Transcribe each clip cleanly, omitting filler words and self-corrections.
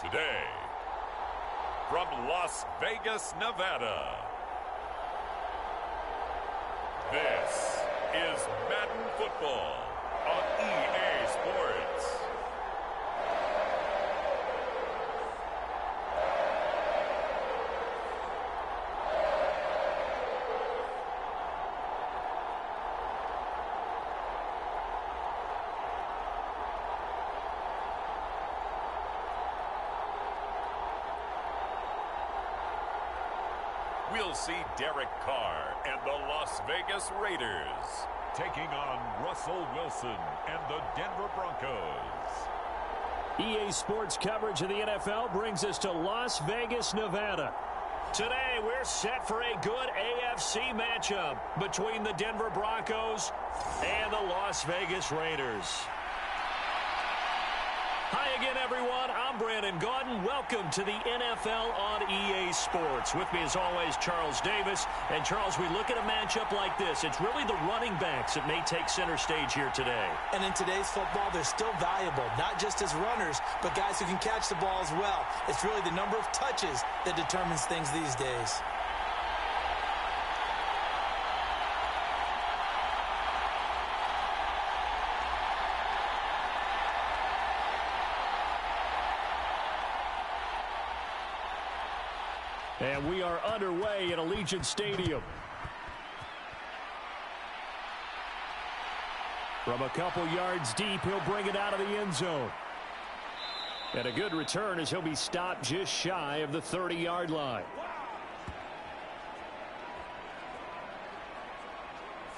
Today, from Las Vegas, Nevada, this is Madden Football on EA Sports. We'll see Derek Carr and the Las Vegas Raiders taking on Russell Wilson and the Denver Broncos. EA Sports coverage of the NFL brings us to Las Vegas, Nevada. Today, we're set for a good AFC matchup between the Denver Broncos and the Las Vegas Raiders. Hi again, everyone. I'm Brandon Gaudin. Welcome to the NFL on EA Sports. With me, as always, Charles Davis. And, Charles, we look at a matchup like this. It's really the running backs that may take center stage here today. And in today's football, they're still valuable, not just as runners, but guys who can catch the ball as well. It's really the number of touches that determines things these days. And we are underway at Allegiant Stadium. From a couple yards deep, he'll bring it out of the end zone. And a good return as he'll be stopped just shy of the 30-yard line.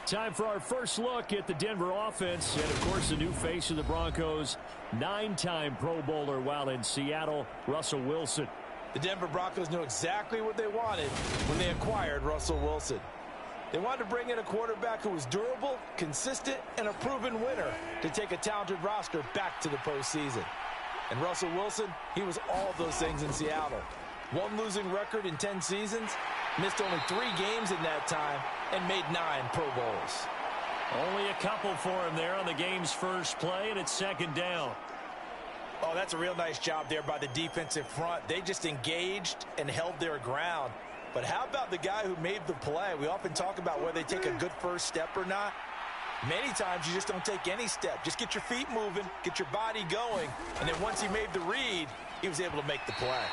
Time for our first look at the Denver offense. And, of course, the new face of the Broncos, 9-time Pro Bowler while in Seattle, Russell Wilson. The Denver Broncos knew exactly what they wanted when they acquired Russell Wilson. They wanted to bring in a quarterback who was durable, consistent, and a proven winner to take a talented roster back to the postseason. And Russell Wilson, he was all those things in Seattle. One losing record in 10 seasons, missed only 3 games in that time, and made 9 Pro Bowls. Only a couple for him there on the game's first play, and it's second down. Oh, that's a real nice job there by the defensive front. They just engaged and held their ground. But how about the guy who made the play? We often talk about whether they take a good first step or not. Many times you just don't take any step. Just get your feet moving, get your body going, and then once he made the read, he was able to make the play.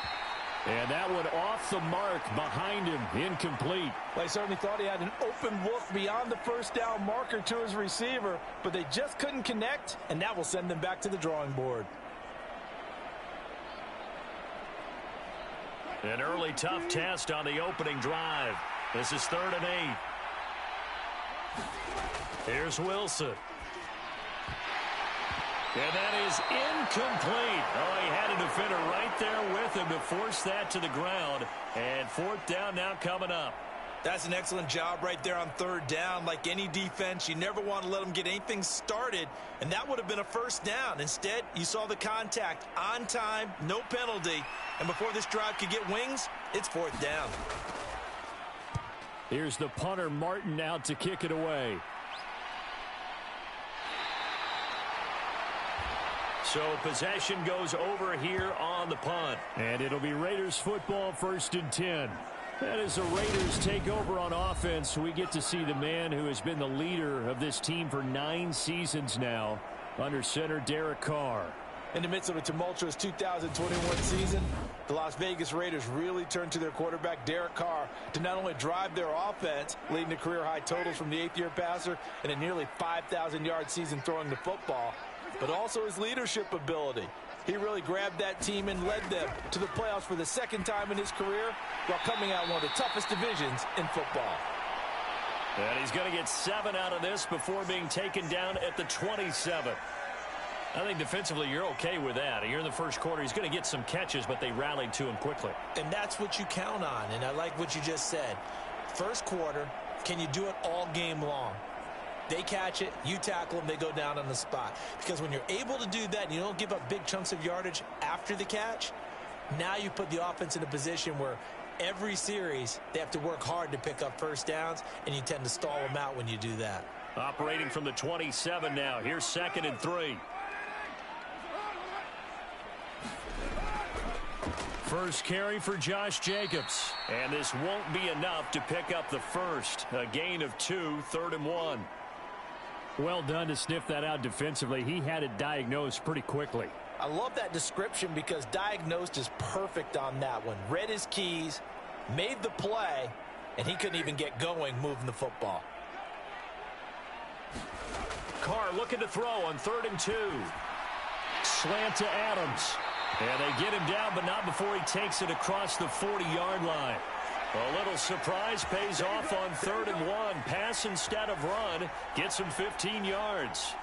And that one off the mark behind him, incomplete. Well, he certainly thought he had an open look beyond the first down marker to his receiver, but they just couldn't connect, and that will send them back to the drawing board. An early tough test on the opening drive. This is 3rd and 8. Here's Wilson. And that is incomplete. Oh, he had a defender right there with him to force that to the ground. And 4th down now coming up. That's an excellent job right there on 3rd down. Like any defense, you never want to let them get anything started, and that would have been a first down. Instead, you saw the contact on time, no penalty, and before this drive could get wings, it's 4th down. Here's the punter, Martin, out to kick it away. So possession goes over here on the punt. And it'll be Raiders football, 1st and 10. And as the Raiders take over on offense, we get to see the man who has been the leader of this team for 9 seasons now, under center Derek Carr. In the midst of a tumultuous 2021 season, the Las Vegas Raiders really turned to their quarterback, Derek Carr, to not only drive their offense, leading to career-high totals from the 8th-year passer and a nearly 5,000-yard season throwing the football, but also his leadership ability. He really grabbed that team and led them to the playoffs for the 2nd time in his career while coming out one of the toughest divisions in football. And he's going to get 7 out of this before being taken down at the 27. I think defensively you're okay with that. Here in the first quarter, he's going to get some catches, but they rallied to him quickly. And that's what you count on, and I like what you just said. First quarter, can you do it all game long? They catch it, you tackle them, they go down on the spot. Because when you're able to do that and you don't give up big chunks of yardage after the catch, now you put the offense in a position where every series they have to work hard to pick up first downs, and you tend to stall them out when you do that. Operating from the 27 now. Here's 2nd and 3. First carry for Josh Jacobs. And this won't be enough to pick up the first. A gain of 2, 3rd and 1. Well done to sniff that out defensively. He had it diagnosed pretty quickly. I love that description because diagnosed is perfect on that one. Read his keys, made the play, and he couldn't even get going moving the football. Carr looking to throw on 3rd and 2. Slant to Adams. And they get him down, but not before he takes it across the 40-yard line. A little surprise pays off on 3rd and 1. Pass instead of run. Gets him 15 yards.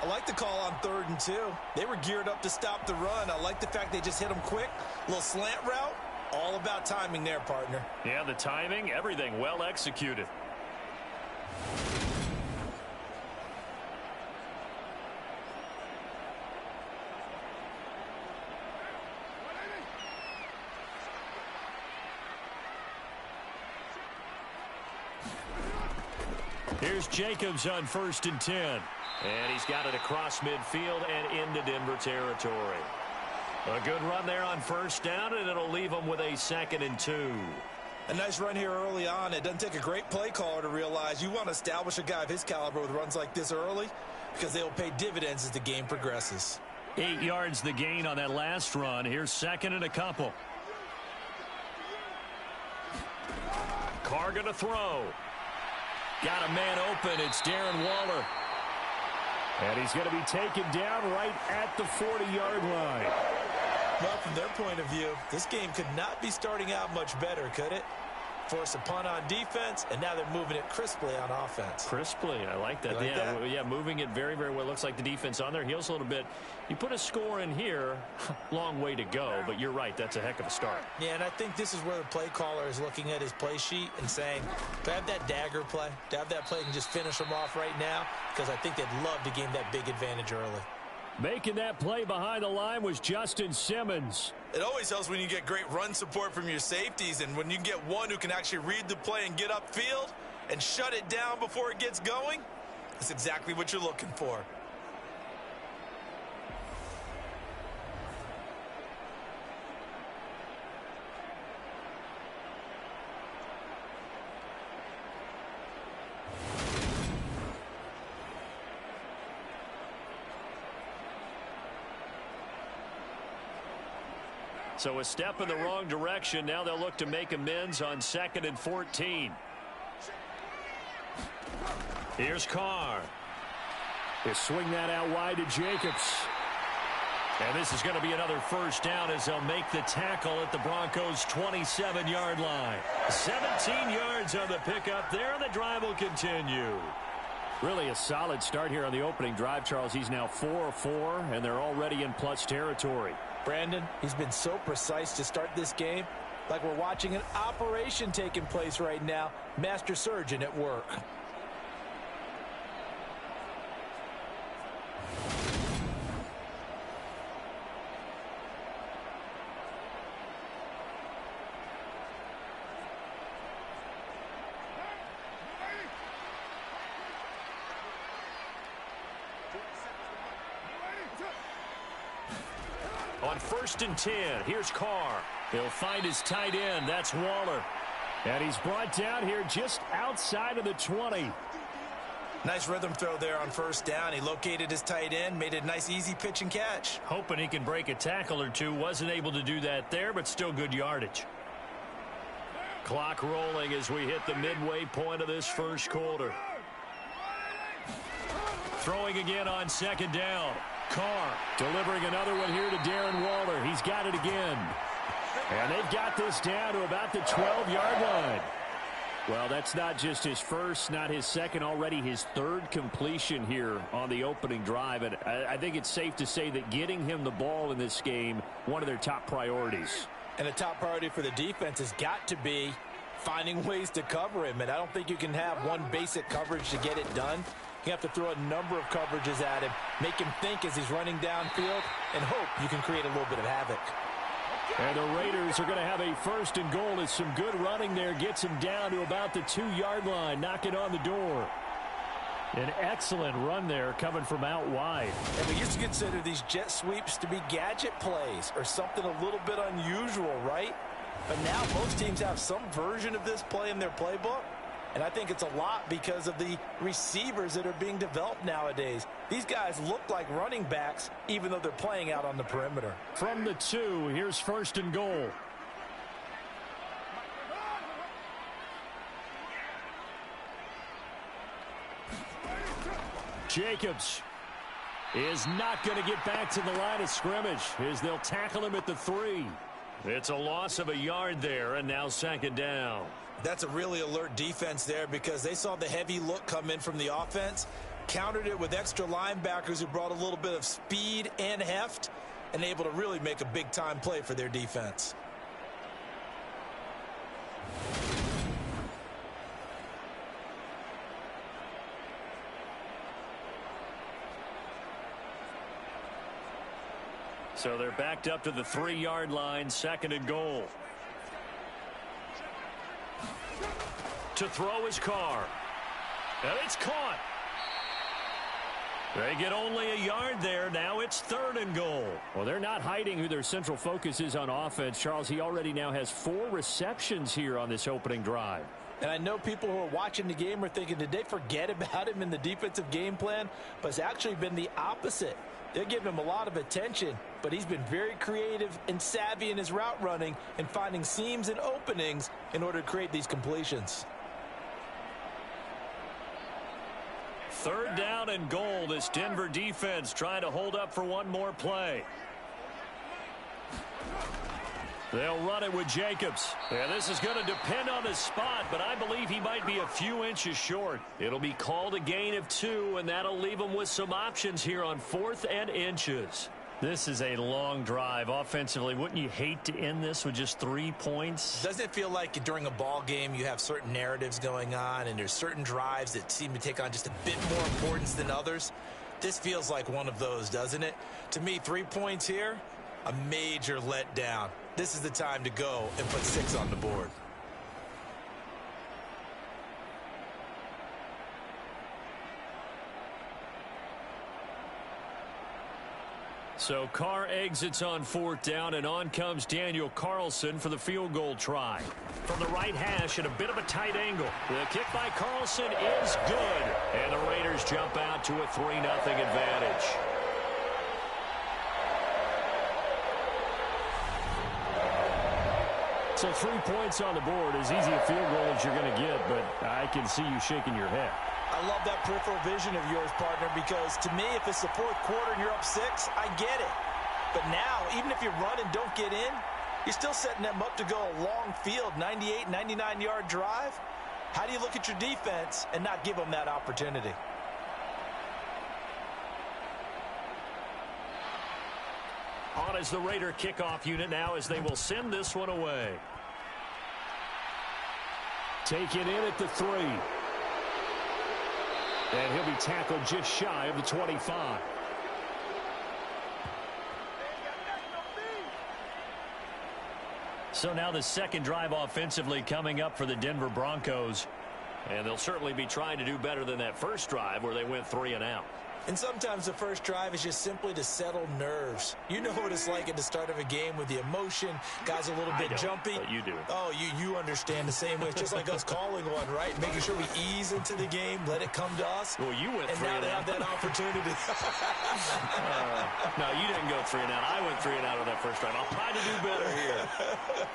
I like the call on 3rd and 2. They were geared up to stop the run. I like the fact they just hit him quick. A little slant route. All about timing there, partner. Yeah, the timing, everything well executed. Here's Jacobs on 1st and 10. And he's got it across midfield and into Denver territory. A good run there on 1st down, and it'll leave him with a 2nd and 2. A nice run here early on. It doesn't take a great play caller to realize you want to establish a guy of his caliber with runs like this early because they'll pay dividends as the game progresses. 8 yards the gain on that last run. Here's 2nd and a couple. Carr going to throw. Got a man open. It's Darren Waller. And he's going to be taken down right at the 40-yard line. Well, from their point of view, this game could not be starting out much better, could it? Force a punt on defense, and now they're moving it crisply on offense. Crisply, I like that. Yeah, moving it very, very well. Looks like the defense on their heels a little bit. You put a score in here, long way to go, but you're right, that's a heck of a start. Yeah, and I think this is where the play caller is looking at his play sheet and saying, to have that dagger play, to have that play and just finish them off right now, because I think they'd love to gain that big advantage early. Making that play behind the line was Justin Simmons. It always helps when you get great run support from your safeties, and when you get one who can actually read the play and get upfield and shut it down before it gets going, that's exactly what you're looking for. So a step in the wrong direction. Now they'll look to make amends on 2nd and 14. Here's Carr. They swing that out wide to Jacobs. And this is going to be another 1st down as they'll make the tackle at the Broncos' 27-yard line. 17 yards on the pickup there, and the drive will continue. Really a solid start here on the opening drive, Charles. He's now 4-4, and they're already in plus territory. Brandon, he's been so precise to start this game, like we're watching an operation taking place right now. Master surgeon at work. On 1st and 10, here's Carr. He'll find his tight end. That's Waller. And he's brought down here just outside of the 20. Nice rhythm throw there on 1st down. He located his tight end, made it a nice, easy pitch and catch. Hoping he can break a tackle or two. Wasn't able to do that there, but still good yardage. Clock rolling as we hit the midway point of this 1st quarter. Throwing again on 2nd down. Carr delivering another one here to Darren Waller. He's got it again. And they've got this down to about the 12-yard line. Well, that's not just his first, not his second, already his 3rd completion here on the opening drive. And I think it's safe to say that getting him the ball in this game, one of their top priorities. And a top priority for the defense has got to be finding ways to cover him. And I don't think you can have one basic coverage to get it done. You have to throw a number of coverages at him, make him think as he's running downfield, and hope you can create a little bit of havoc. And the Raiders are going to have a 1st and goal. As some good running there gets him down to about the 2-yard line, knocking on the door. An excellent run there coming from out wide. And we used to consider these jet sweeps to be gadget plays or something a little bit unusual, right? But now most teams have some version of this play in their playbook. And I think it's a lot because of the receivers that are being developed nowadays. These guys look like running backs even though they're playing out on the perimeter. From the 2, here's 1st and goal. Jacobs is not going to get back to the line of scrimmage as they'll tackle him at the 3. It's a loss of a yard there, and now 2nd down. That's a really alert defense there because they saw the heavy look come in from the offense, countered it with extra linebackers who brought a little bit of speed and heft, and able to really make a big-time play for their defense. So they're backed up to the 3-yard line, 2nd and goal. To throw his Carr. And it's caught. They get only a yard there. Now it's 3rd and goal. Well, they're not hiding who their central focus is on offense. Charles, he already now has 4 receptions here on this opening drive. And I know people who are watching the game are thinking, did they forget about him in the defensive game plan? But it's actually been the opposite. They're giving him a lot of attention, but he's been very creative and savvy in his route running and finding seams and openings in order to create these completions. 3rd down and goal. This Denver defense trying to hold up for one more play. They'll run it with Jacobs. And this is going to depend on his spot, but I believe he might be a few inches short. It'll be called a gain of 2, and that'll leave him with some options here on 4th and inches. This is a long drive offensively. Wouldn't you hate to end this with just 3 points? Doesn't it feel like during a ball game you have certain narratives going on and there's certain drives that seem to take on just a bit more importance than others? This feels like one of those, doesn't it? To me, 3 points here, a major letdown. This is the time to go and put 6 on the board. So Carr exits on 4th down, and on comes Daniel Carlson for the field goal try. From the right hash at a bit of a tight angle. The kick by Carlson is good. And the Raiders jump out to a 3-0 advantage. So 3 points on the board, as easy a field goal as you're going to get, but I can see you shaking your head. I love that peripheral vision of yours, partner, because to me, if it's the 4th quarter and you're up 6, I get it. But now, even if you run and don't get in, you're still setting them up to go a long field, 98, 99-yard drive. How do you look at your defense and not give them that opportunity? On is the Raider kickoff unit now as they will send this one away. Taken in at the 3. And he'll be tackled just shy of the 25. So now the 2nd drive offensively coming up for the Denver Broncos. And they'll certainly be trying to do better than that first drive where they went 3 and out. And sometimes the first drive is just simply to settle nerves. You know what it's like at the start of a game with the emotion. Guys are a little bit jumpy. But you do. Oh, you understand the same way. It's just like us calling one, right? Making sure we ease into the game, let it come to us. Well, you went 3 and out. And now they have that opportunity. No, you didn't go 3 and out. I went 3 and out on that first drive. I'll try to do better here.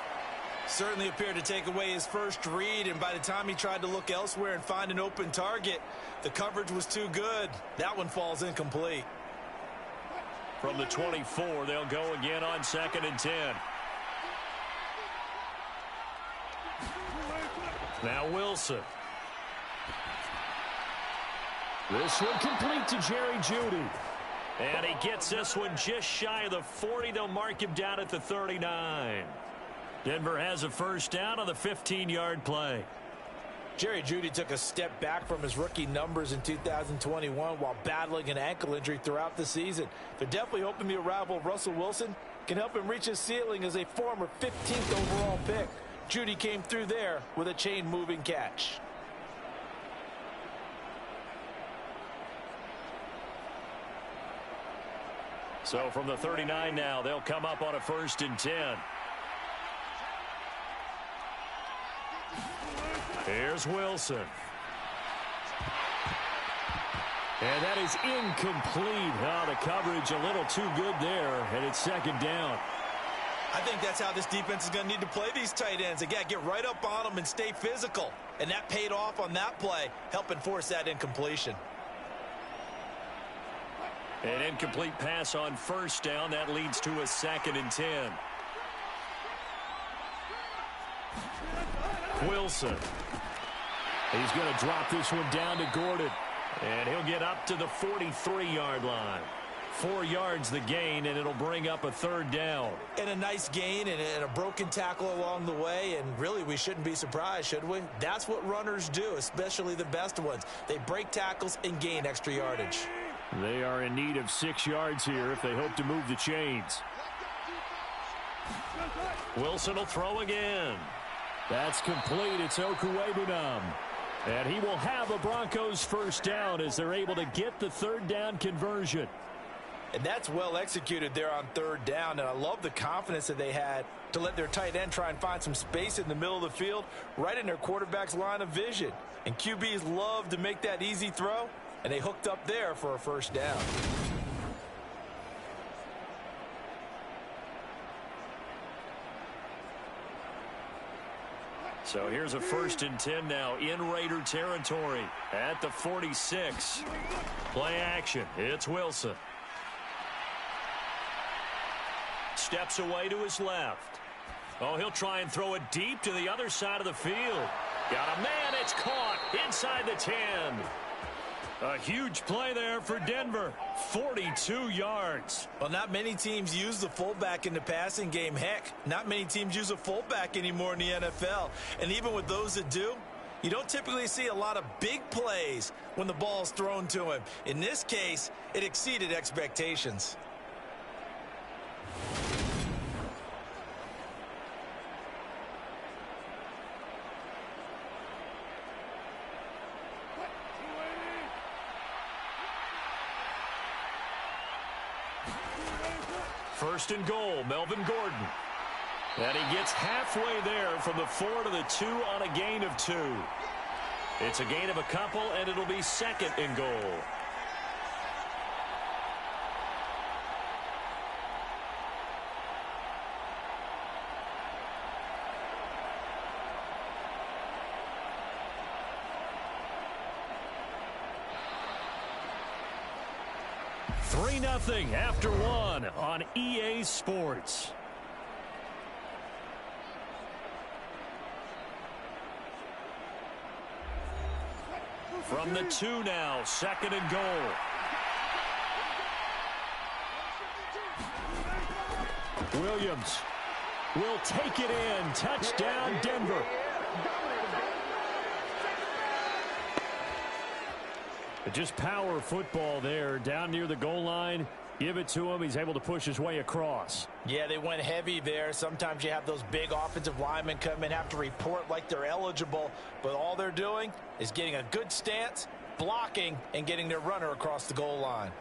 Certainly appeared to take away his first read, and by the time he tried to look elsewhere and find an open target, the coverage was too good. That one falls incomplete. From the 24, they'll go again on 2nd and 10. Now Wilson. This one complete to Jerry Jeudy. And he gets this one just shy of the 40. They'll mark him down at the 39. Denver has a first down on the 15-yard play. Jerry Jeudy took a step back from his rookie numbers in 2021 while battling an ankle injury throughout the season. They're definitely hoping the arrival of Russell Wilson can help him reach his ceiling as a former 15th overall pick. Jeudy came through there with a chain-moving catch. So from the 39 now, they'll come up on a 1st and 10. Here's Wilson. And that is incomplete. Oh, the coverage a little too good there, and it's 2nd down. I think that's how this defense is going to need to play these tight ends. They got to get right up on them and stay physical. And that paid off on that play, helping force that incompletion. An incomplete pass on 1st down. That leads to a 2nd and 10. Wilson. He's going to drop this one down to Gordon. And he'll get up to the 43-yard line. 4 yards the gain, and it'll bring up a 3rd down. And a nice gain and a broken tackle along the way. And really, we shouldn't be surprised, should we? That's what runners do, especially the best ones. They break tackles and gain extra yardage. They are in need of 6 yards here if they hope to move the chains. Wilson will throw again. That's complete. It's Okuwebunam. And he will have a Broncos 1st down as they're able to get the 3rd down conversion. And that's well executed there on 3rd down. And I love the confidence that they had to let their tight end try and find some space in the middle of the field, right in their quarterback's line of vision. And QBs love to make that easy throw, and they hooked up there for a 1st down. So here's a 1st and 10 now in Raider territory at the 46. Play action. It's Wilson. Steps away to his left. Oh, he'll try and throw it deep to the other side of the field. Got a man. It's caught inside the 10. A huge play there for Denver. 42 yards. Well, not many teams use the fullback in the passing game. Heck, not many teams use a fullback anymore in the NFL. And even with those that do, you don't typically see a lot of big plays when the ball's thrown to him. In this case, it exceeded expectations. First and goal, Melvin Gordon. And he gets halfway there from the 4 to the 2 on a gain of 2. It's a gain of a couple, and it'll be 2nd and goal. Nothing after 1 on EA Sports. From the 2 now, 2nd and goal. Williams will take it in. Touchdown, Denver. Just power football there down near the goal line. Give it to him. He's able to push his way across. Yeah, they went heavy there. Sometimes you have those big offensive linemen come in, have to report like they're eligible. But all they're doing is getting a good stance, blocking, and getting their runner across the goal line.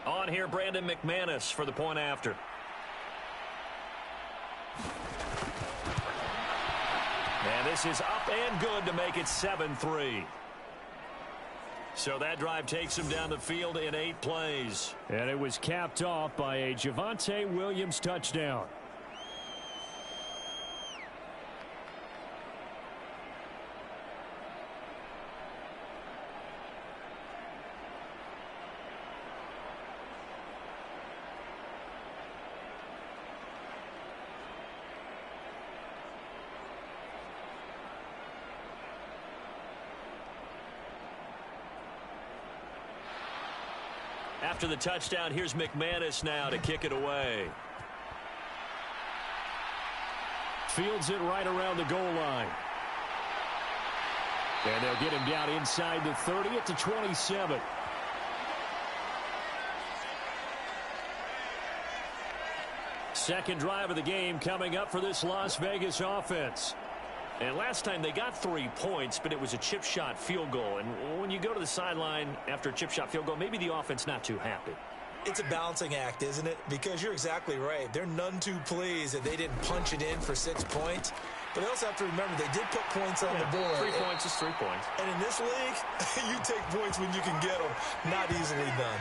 On here, Brandon McManus for the point after. And this is up and good to make it 7-3. So that drive takes him down the field in 8 plays. And it was capped off by a Javonte Williams touchdown. After the touchdown, here's McManus now to kick it away. Fields it right around the goal line. And they'll get him down inside the 30 at the 27. Second drive of the game coming up for this Las Vegas offense. And last time they got 3 points, but it was a chip shot field goal. And when you go to the sideline after a chip shot field goal, maybe the offense not too happy. It's a balancing act, isn't it? Because you're exactly right. They're none too pleased that they didn't punch it in for 6 points. But they also have to remember they did put points on the board. 3 points is 3 points. And in this league, you take points when you can get them. Not easily done.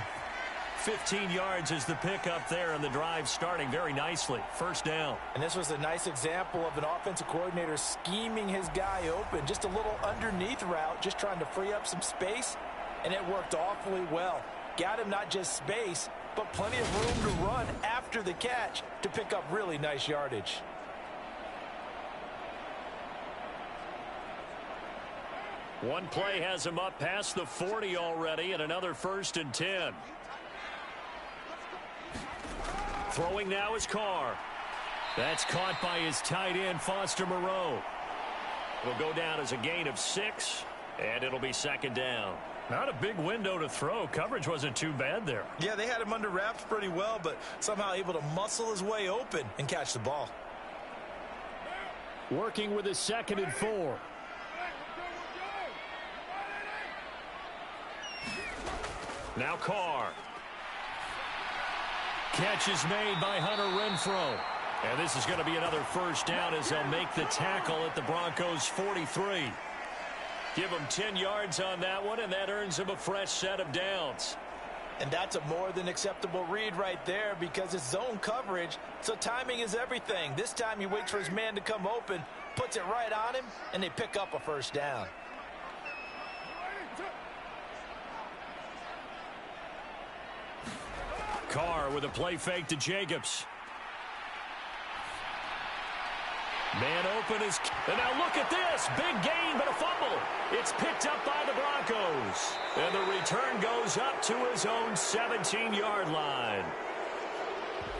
15 yards is the pickup there, and the drive starting very nicely. First down. And this was a nice example of an offensive coordinator scheming his guy open. Just a little underneath route, just trying to free up some space, and it worked awfully well. Got him not just space, but plenty of room to run after the catch to pick up really nice yardage. One play has him up past the 40 already, and another 1st and 10. Throwing now is Carr. That's caught by his tight end, Foster Moreau. It'll go down as a gain of 6, and it'll be second down. Not a big window to throw. Coverage wasn't too bad there. Yeah, they had him under wraps pretty well, but somehow able to muscle his way open and catch the ball. Working with a 2nd and 4. Now Carr. Catch is made by Hunter Renfrow. And this is going to be another first down as they'll make the tackle at the Broncos 43. Give them 10 yards on that one, and that earns them a fresh set of downs. And that's a more than acceptable read right there because it's zone coverage, so timing is everything. This time he waits for his man to come open, puts it right on him, and they pick up a first down. Carr with a play fake to Jacobs. Man open is... And now look at this. Big gain, but a fumble. It's picked up by the Broncos. And the return goes up to his own 17-yard line.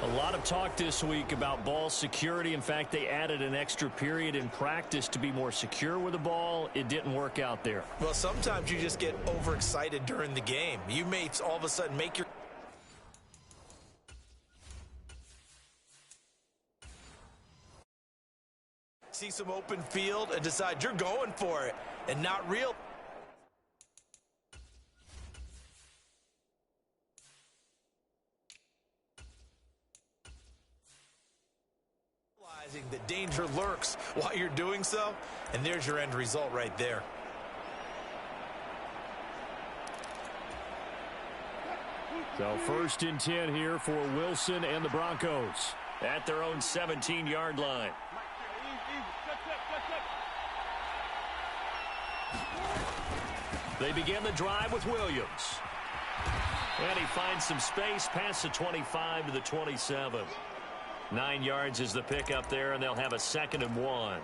A lot of talk this week about ball security. In fact, they added an extra period in practice to be more secure with the ball. It didn't work out there. Well, sometimes you just get overexcited during the game. You may all of a sudden make your... see some open field and decide you're going for it and not real. Realizing the danger lurks while you're doing so, and there's your end result right there. So 1st and 10 here for Wilson and the Broncos at their own 17-yard line. They begin the drive with Williams. And he finds some space past the 25 to the 27. 9 yards is the pickup there, and they'll have a 2nd and 1.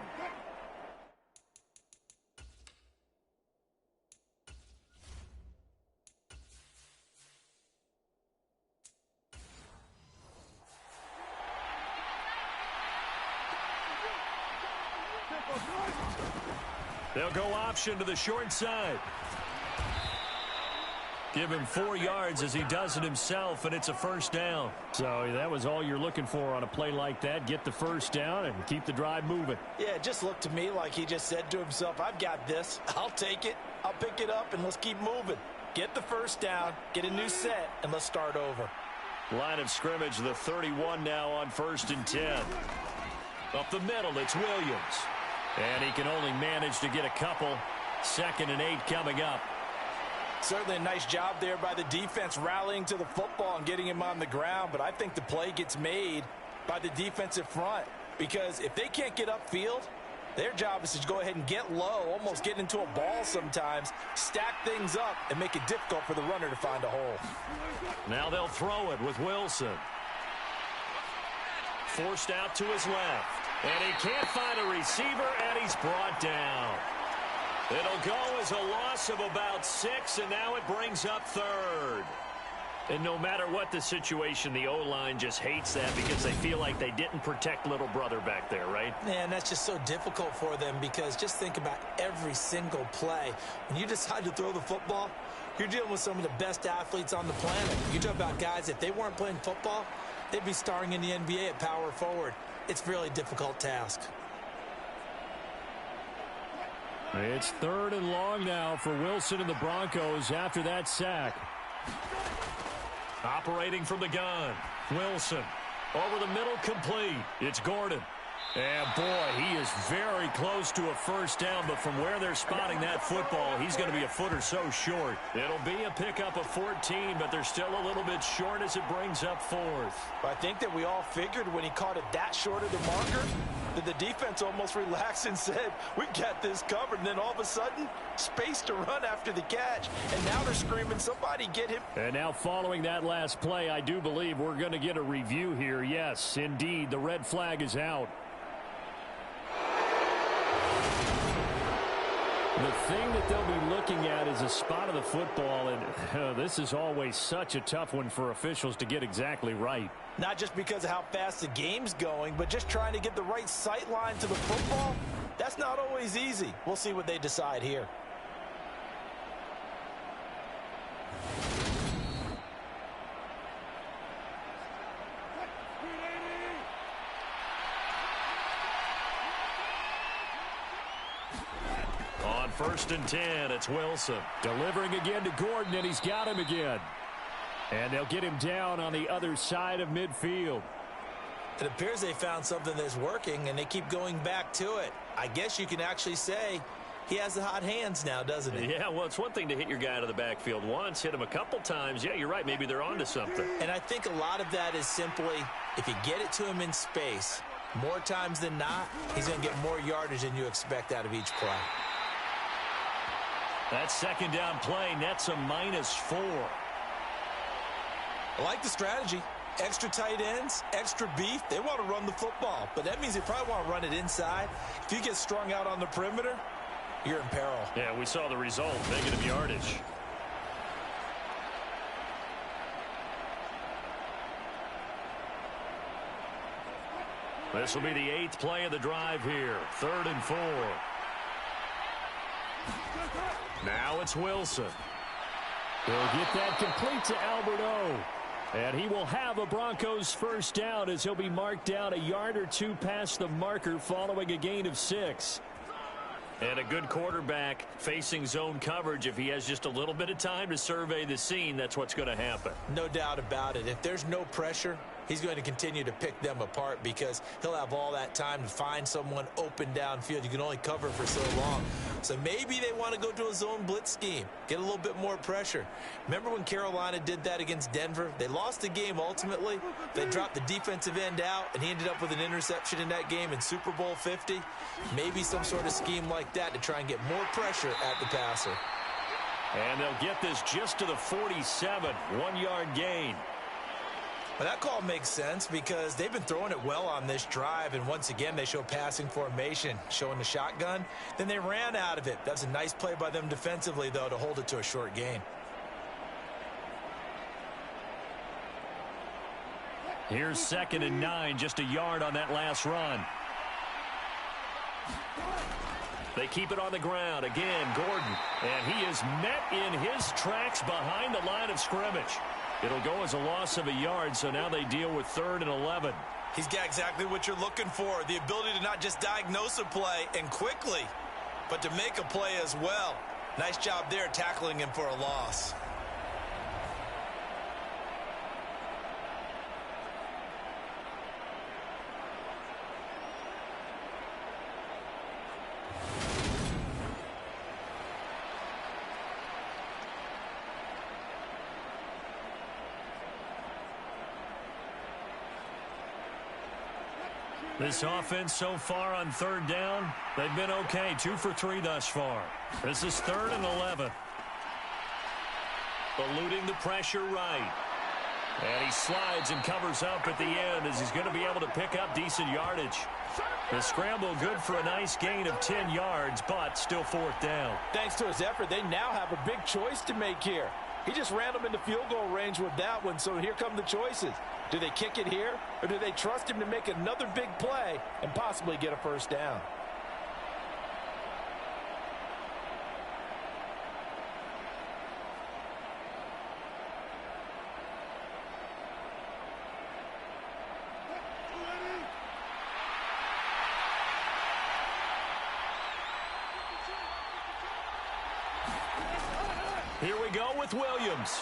They'll go option to the short side. Give him 4 yards as he does it himself, and it's a first down. So that was all you're looking for on a play like that. Get the first down and keep the drive moving. Yeah, it just looked to me like he just said to himself, I've got this. I'll take it. I'll pick it up, and let's keep moving. Get the first down, get a new set, and let's start over. Line of scrimmage, the 31 now on 1st and 10. Up the middle, it's Williams. And he can only manage to get a couple. 2nd and 8 coming up. Certainly a nice job there by the defense rallying to the football and getting him on the ground. But I think the play gets made by the defensive front. Because if they can't get upfield, their job is to go ahead and get low, almost get into a ball sometimes, stack things up, and make it difficult for the runner to find a hole. Now they'll throw it with Wilson. Forced out to his left. And he can't find a receiver, and he's brought down. It'll go as a loss of about 6, and now it brings up 3rd. And no matter what the situation, the O-line just hates that because they feel like they didn't protect little brother back there, right? Man, that's just so difficult for them because just think about every single play. When you decide to throw the football, You're dealing with some of the best athletes on the planet. You talk about guys, if they weren't playing football, they'd be starring in the NBA at power forward. It's a really difficult task. It's 3rd and long now for Wilson and the Broncos after that sack. Operating from the gun. Wilson. Over the middle, complete. It's Gordon. And, boy, he is very close to a first down, but from where they're spotting that football, he's going to be a foot or so short. It'll be a pickup of 14, but they're still a little bit short as it brings up 4th. I think that we all figured when he caught it that short of the marker that the defense almost relaxed and said, we got this covered. And then all of a sudden, space to run after the catch. And now they're screaming, somebody get him. And now following that last play, I do believe we're going to get a review here. Yes, indeed, the red flag is out. The thing that they'll be looking at is a spot of the football, and this is always such a tough one for officials to get exactly right. Not just because of how fast the game's going, but just trying to get the right sight line to the football. That's not always easy. We'll see what they decide here. On 1st and 10, it's Wilson. Delivering again to Gordon, and he's got him again. And they'll get him down on the other side of midfield. It appears they found something that's working, and they keep going back to it. I guess you can actually say he has the hot hands now, doesn't he? Yeah, well, it's one thing to hit your guy out of the backfield once, hit him a couple times. Yeah, you're right. Maybe they're onto something. And I think a lot of that is simply if you get it to him in space, more times than not, he's going to get more yardage than you expect out of each play. That 2nd down play nets a -4. I like the strategy. Extra tight ends, extra beef. They want to run the football, but that means they probably want to run it inside. If you get strung out on the perimeter, you're in peril. Yeah, we saw the result, negative yardage. This will be the 8th play of the drive here. 3rd and 4. Now it's Wilson. He'll get that complete to Alberto. And he will have a Broncos first down as he'll be marked down a yard or two past the marker following a gain of 6. And a good quarterback facing zone coverage. If he has just a little bit of time to survey the scene, that's what's going to happen. No doubt about it. If there's no pressure, he's going to continue to pick them apart because he'll have all that time to find someone open downfield. You can only cover for so long. So maybe they want to go to a zone blitz scheme, get a little bit more pressure. Remember when Carolina did that against Denver? They lost the game ultimately. They dropped the defensive end out, and he ended up with an interception in that game in Super Bowl 50. Maybe some sort of scheme like that to try and get more pressure at the passer. And they'll get this just to the 47, 1-yard gain. Well, that call makes sense because they've been throwing it well on this drive, and once again they show passing formation, showing the shotgun. Then they ran out of it. That's a nice play by them defensively, though, to hold it to a short gain. Here's 2nd and 9, just a yard on that last run. They keep it on the ground. Again, Gordon. And he is met in his tracks behind the line of scrimmage. It'll go as a loss of a yard, so now they deal with 3rd and 11. He's got exactly what you're looking for, the ability to not just diagnose a play and quickly, but to make a play as well. Nice job there tackling him for a loss. This offense so far on 3rd down, they've been okay. 2 for 3 thus far. This is 3rd and 11. Eluding the pressure right. And he slides and covers up at the end as he's going to be able to pick up decent yardage. The scramble good for a nice gain of 10 yards, but still 4th down. Thanks to his effort, they now have a big choice to make here. He just ran them into field goal range with that one, so here come the choices. Do they kick it here, or do they trust him to make another big play and possibly get a first down? Seth Williams.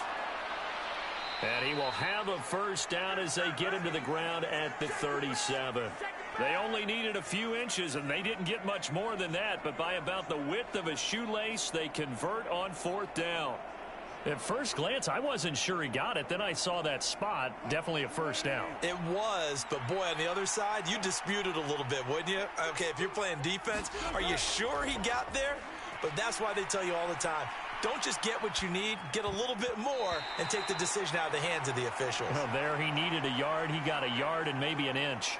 And he will have a first down as they get him to the ground at the 37. They only needed a few inches, and they didn't get much more than that. But by about the width of a shoelace, they convert on fourth down. At first glance, I wasn't sure he got it. Then I saw that spot. Definitely a first down. It was, but boy, on the other side, you disputed a little bit, wouldn't you? Okay, if you're playing defense, are you sure he got there? But that's why they tell you all the time, don't just get what you need, get a little bit more and take the decision out of the hands of the officials. Well, there he needed a yard. He got a yard and maybe an inch.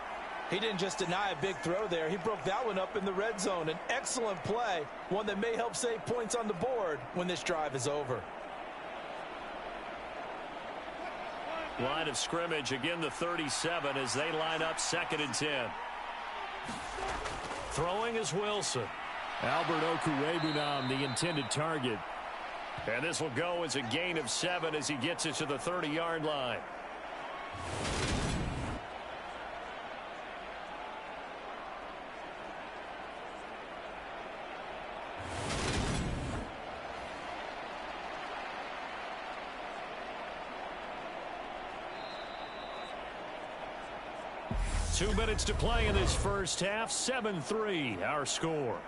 He didn't just deny a big throw there. He broke that one up in the red zone. An excellent play, one that may help save points on the board when this drive is over. Line of scrimmage, again the 37 as they line up 2nd and 10. Throwing is Wilson. Albert Okwuegbunam, the intended target. And this will go as a gain of 7 as he gets it to the 30-yard line. Two minutes to play in this first half. 7-3, our score.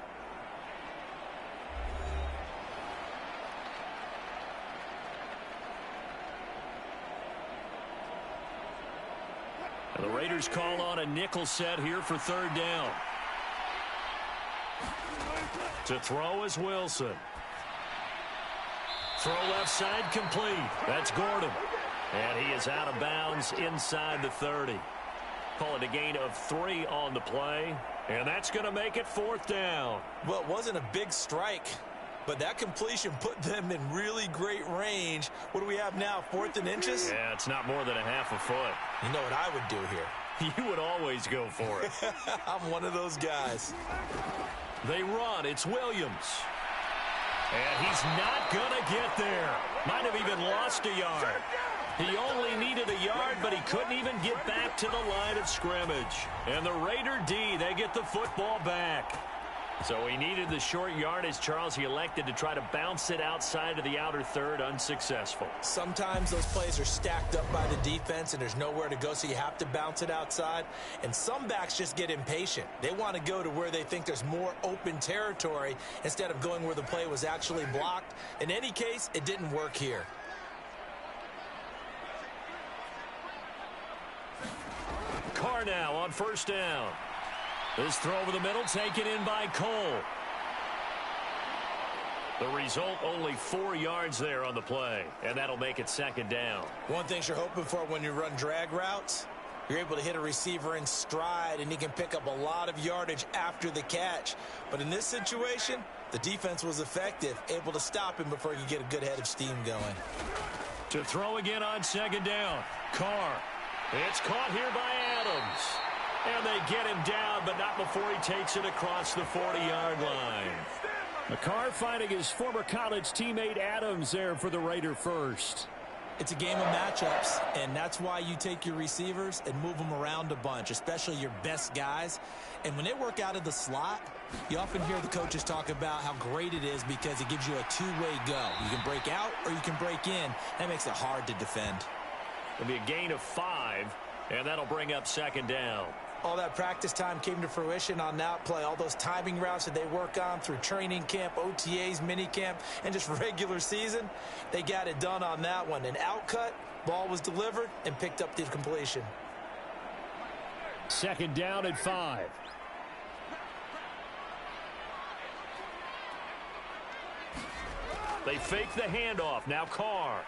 And the Raiders call on a nickel set here for 3rd down. To throw is Wilson. Throw left side complete. That's Gordon. And he is out of bounds inside the 30. Call it a gain of 3 on the play. And that's going to make it 4th down. Well, it wasn't a big strike, but that completion put them in really great range. What do we have now, 4th and inches? Yeah, it's not more than a half a foot. You know what I would do here? You would always go for it. I'm one of those guys. They run. It's Williams. And he's not going to get there. Might have even lost a yard. He only needed a yard, but he couldn't even get back to the line of scrimmage. And the Raider D, they get the football back. So he needed the short yardage, Charles. He elected to try to bounce it outside of the outer third, unsuccessful. Sometimes those plays are stacked up by the defense and there's nowhere to go, so you have to bounce it outside. And some backs just get impatient. They want to go to where they think there's more open territory instead of going where the play was actually blocked. In any case, it didn't work here. Carr now on 1st down. This throw over the middle taken in by Cole. The result, only 4 yards there on the play, and that'll make it 2nd down. One thing you're hoping for when you run drag routes, you're able to hit a receiver in stride, and he can pick up a lot of yardage after the catch. But in this situation, the defense was effective, able to stop him before he could get a good head of steam going. To throw again on 2nd down. Carr. It's caught here by Adams. And they get him down, but not before he takes it across the 40-yard line. Carr finding his former college teammate Adams there for the Raider first. It's a game of matchups, and that's why you take your receivers and move them around a bunch, especially your best guys. And when they work out of the slot, you often hear the coaches talk about how great it is because it gives you a two-way go. You can break out or you can break in. That makes it hard to defend. It'll be a gain of 5, and that'll bring up 2nd down. All that practice time came to fruition on that play. All those timing routes that they work on through training camp, OTAs, minicamp, and just regular season, they got it done on that one. An outcut, ball was delivered, and picked up the completion. 2nd down at 5. They fake the handoff. Now Carr.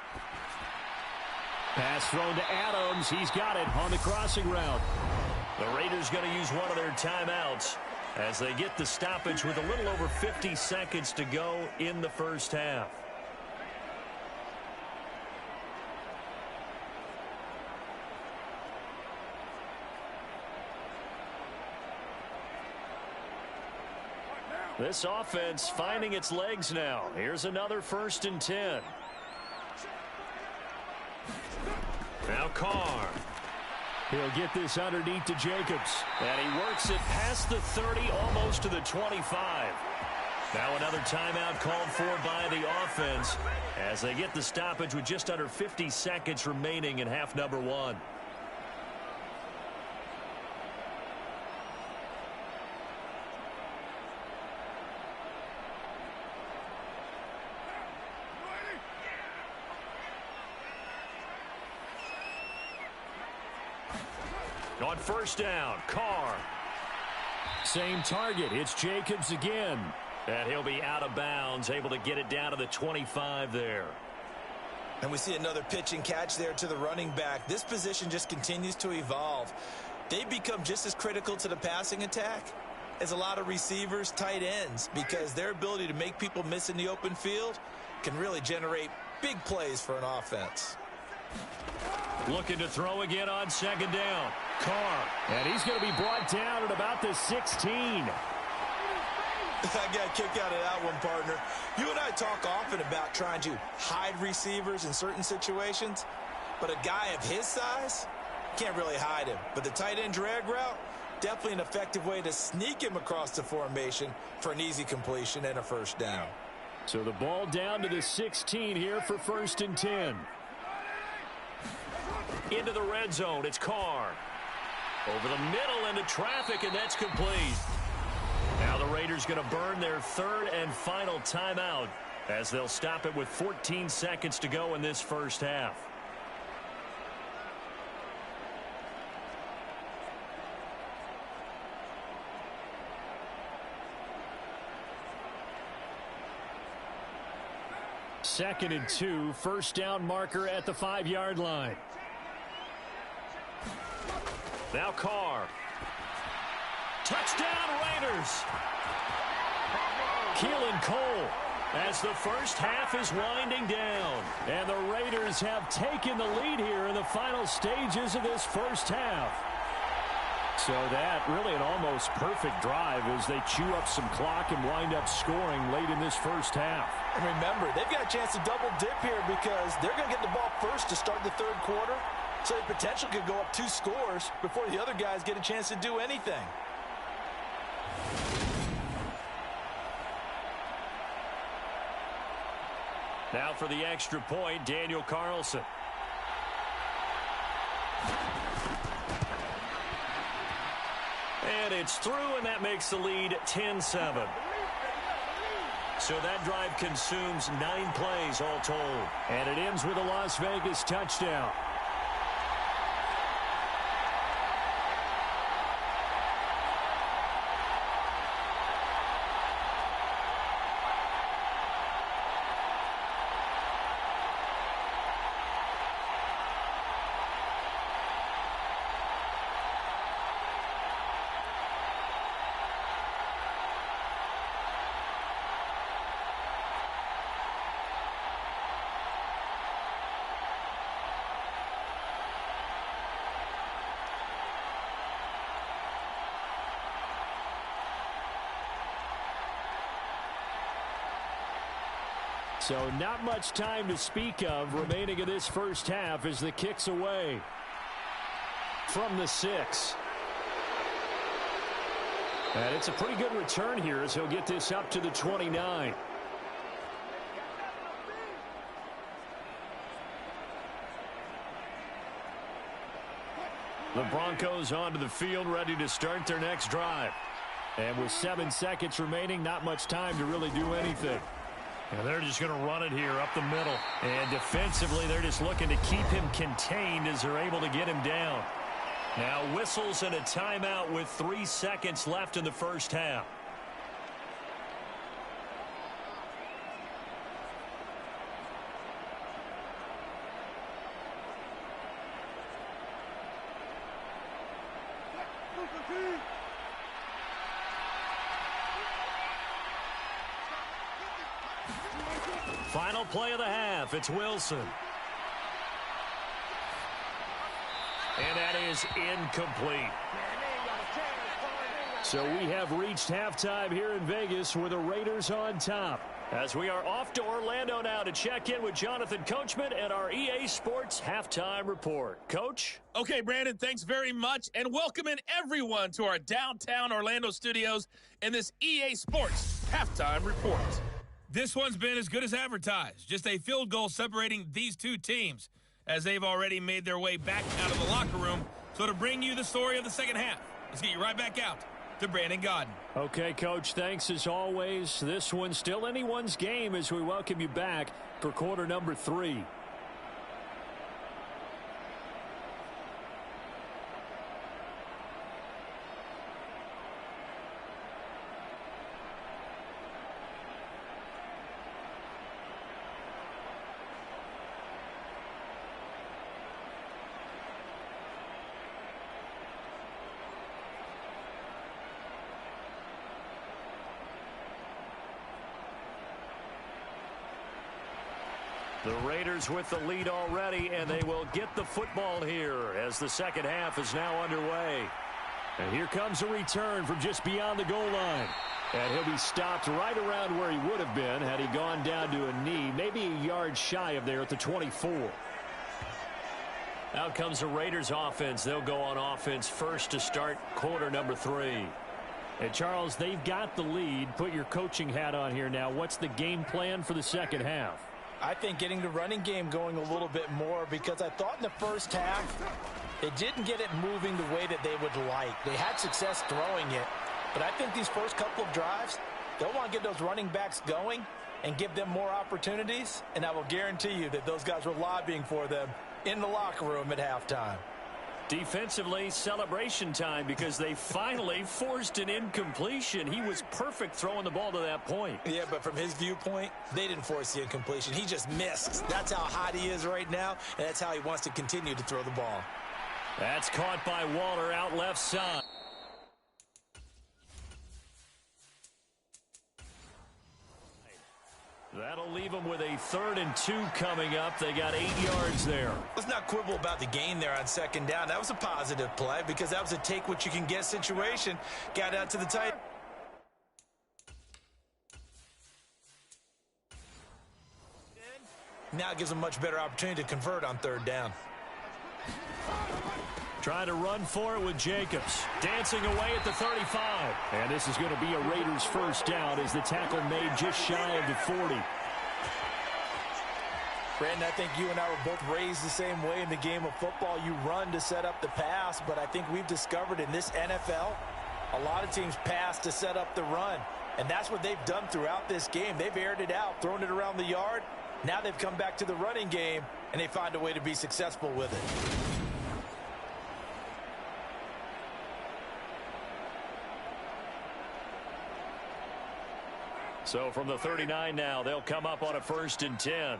Pass thrown to Adams. He's got it on the crossing route. The Raiders going to use one of their timeouts as they get the stoppage with a little over 50 seconds to go in the first half. This offense finding its legs now. Here's another 1st and 10. Now Carr. He'll get this underneath to Jacobs. And he works it past the 30, almost to the 25. Now another timeout called for by the offense as they get the stoppage with just under 50 seconds remaining in half number one. On first down, Carr. Same target. It's Jacobs again. And he'll be out of bounds, able to get it down to the 25 there. And we see another pitch and catch there to the running back. This position just continues to evolve. They've become just as critical to the passing attack as a lot of receivers, tight ends, because their ability to make people miss in the open field can really generate big plays for an offense. Looking to throw again on second down. Carr. And he's going to be brought down at about the 16. I got a kick out of that one, partner. You and I talk often about trying to hide receivers in certain situations, but a guy of his size can't really hide him. But the tight end drag route, definitely an effective way to sneak him across the formation for an easy completion and a first down. So the ball down to the 16 here for 1st and 10. Into the red zone, it's Carr. Over the middle into traffic, and that's complete. Now the Raiders going to burn their third and final timeout as they'll stop it with 14 seconds to go in this first half. Second and 2, first down marker at the 5-yard line. Now Carr. Touchdown Raiders. Keelan Cole as the first half is winding down. And the Raiders have taken the lead here in the final stages of this first half. So that really an almost perfect drive as they chew up some clock and wind up scoring late in this first half. And remember, they've got a chance to double dip here because they're going to get the ball first to start the third quarter. So the potential could go up 2 scores before the other guys get a chance to do anything. Now for the extra point, Daniel Carlson. And it's through, and that makes the lead 10-7. So that drive consumes 9 plays all told. And it ends with a Las Vegas touchdown. So not much time to speak of remaining in this first half as the kick's away from the 6. And it's a pretty good return here as he'll get this up to the 29. The Broncos onto the field ready to start their next drive. And with 7 seconds remaining, not much time to really do anything. And they're just going to run it here up the middle. And defensively, they're just looking to keep him contained as they're able to get him down. Now whistles and a timeout with 3 seconds left in the first half. Final play of the half. It's Wilson. And that is incomplete. So we have reached halftime here in Vegas with the Raiders on top. As we are off to Orlando now to check in with Jonathan Coachman and our EA Sports Halftime Report. Coach? Okay, Brandon, thanks very much. And welcome in everyone to our downtown Orlando studios in this EA Sports halftime report. This one's been as good as advertised. Just a field goal separating these two teams as they've already made their way back out of the locker room. So to bring you the story of the second half, let's get you right back out to Brandon Godden. Okay, Coach, thanks as always. This one's still anyone's game as we welcome you back for quarter number 3. The Raiders with the lead already, and they will get the football here as the second half is now underway. And here comes a return from just beyond the goal line. And he'll be stopped right around where he would have been had he gone down to a knee, maybe a yard shy of there at the 24. Out comes the Raiders offense. They'll go on offense first to start quarter number 3. And Charles, they've got the lead. Put your coaching hat on here now. What's the game plan for the second half? I think getting the running game going a little bit more, because I thought in the first half they didn't get it moving the way that they would like. They had success throwing it, but I think these first couple of drives, they'll want to get those running backs going and give them more opportunities, and I will guarantee you that those guys were lobbying for them in the locker room at halftime. Defensively, celebration time because they finally forced an incompletion. He was perfect throwing the ball to that point. Yeah, but from his viewpoint, they didn't force the incompletion. He just missed. That's how hot he is right now, and that's how he wants to continue to throw the ball. That's caught by Waller out left side. That'll leave them with a 3rd and 2 coming up. They got 8 yards there. Let's not quibble about the gain there on second down. That was a positive play because that was a take-what-you-can-get situation. Got out to the tight. Now it gives them a much better opportunity to convert on 3rd down. Trying to run for it with Jacobs. Dancing away at the 35. And this is going to be a Raiders first down as the tackle made just shy of the 40. Brandon, I think you and I were both raised the same way in the game of football. You run to set up the pass, but I think we've discovered in this NFL, a lot of teams pass to set up the run. And that's what they've done throughout this game. They've aired it out, thrown it around the yard. Now they've come back to the running game, and they find a way to be successful with it. So from the 39 now, they'll come up on a 1st and 10.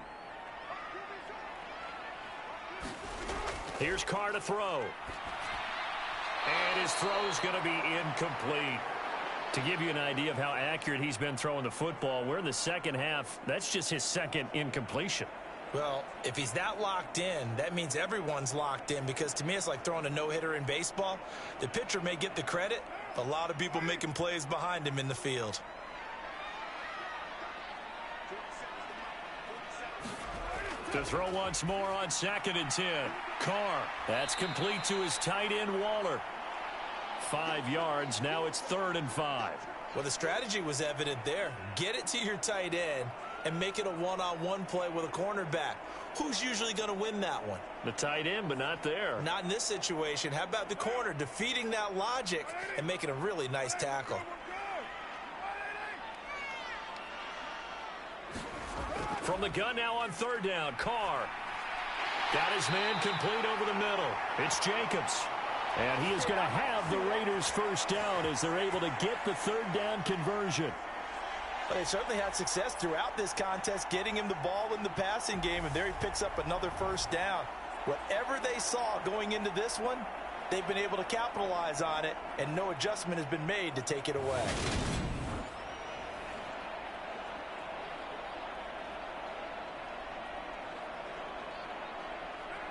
Here's Carr to throw. And his throw's going to be incomplete. To give you an idea of how accurate he's been throwing the football, we're in the second half. That's just his 2nd incompletion. Well, if he's that locked in, that means everyone's locked in, because to me it's like throwing a no-hitter in baseball. The pitcher may get the credit, a lot of people making plays behind him in the field. To throw once more on 2nd and 10. Carr. That's complete to his tight end, Waller. 5 yards. Now it's 3rd and 5. Well, the strategy was evident there. Get it to your tight end and make it a one-on-one play with a cornerback. Who's usually going to win that one? The tight end, but not there. Not in this situation. How about the corner defeating that logic and making a really nice tackle? From the gun now on 3rd down, Carr. Got his man complete over the middle. It's Jacobs. And he is going to have the Raiders first down as they're able to get the 3rd down conversion. But they certainly had success throughout this contest, getting him the ball in the passing game, and there he picks up another first down. Whatever they saw going into this one, they've been able to capitalize on it, and no adjustment has been made to take it away.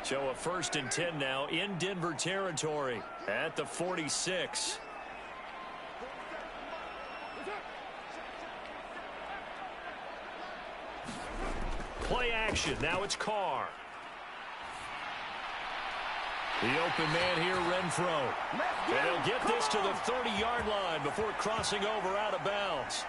So a 1st and 10 now in Denver territory at the 46. Play action. Now it's Carr. The open man here, Renfro. And he'll get this to the 30-yard line before crossing over out of bounds.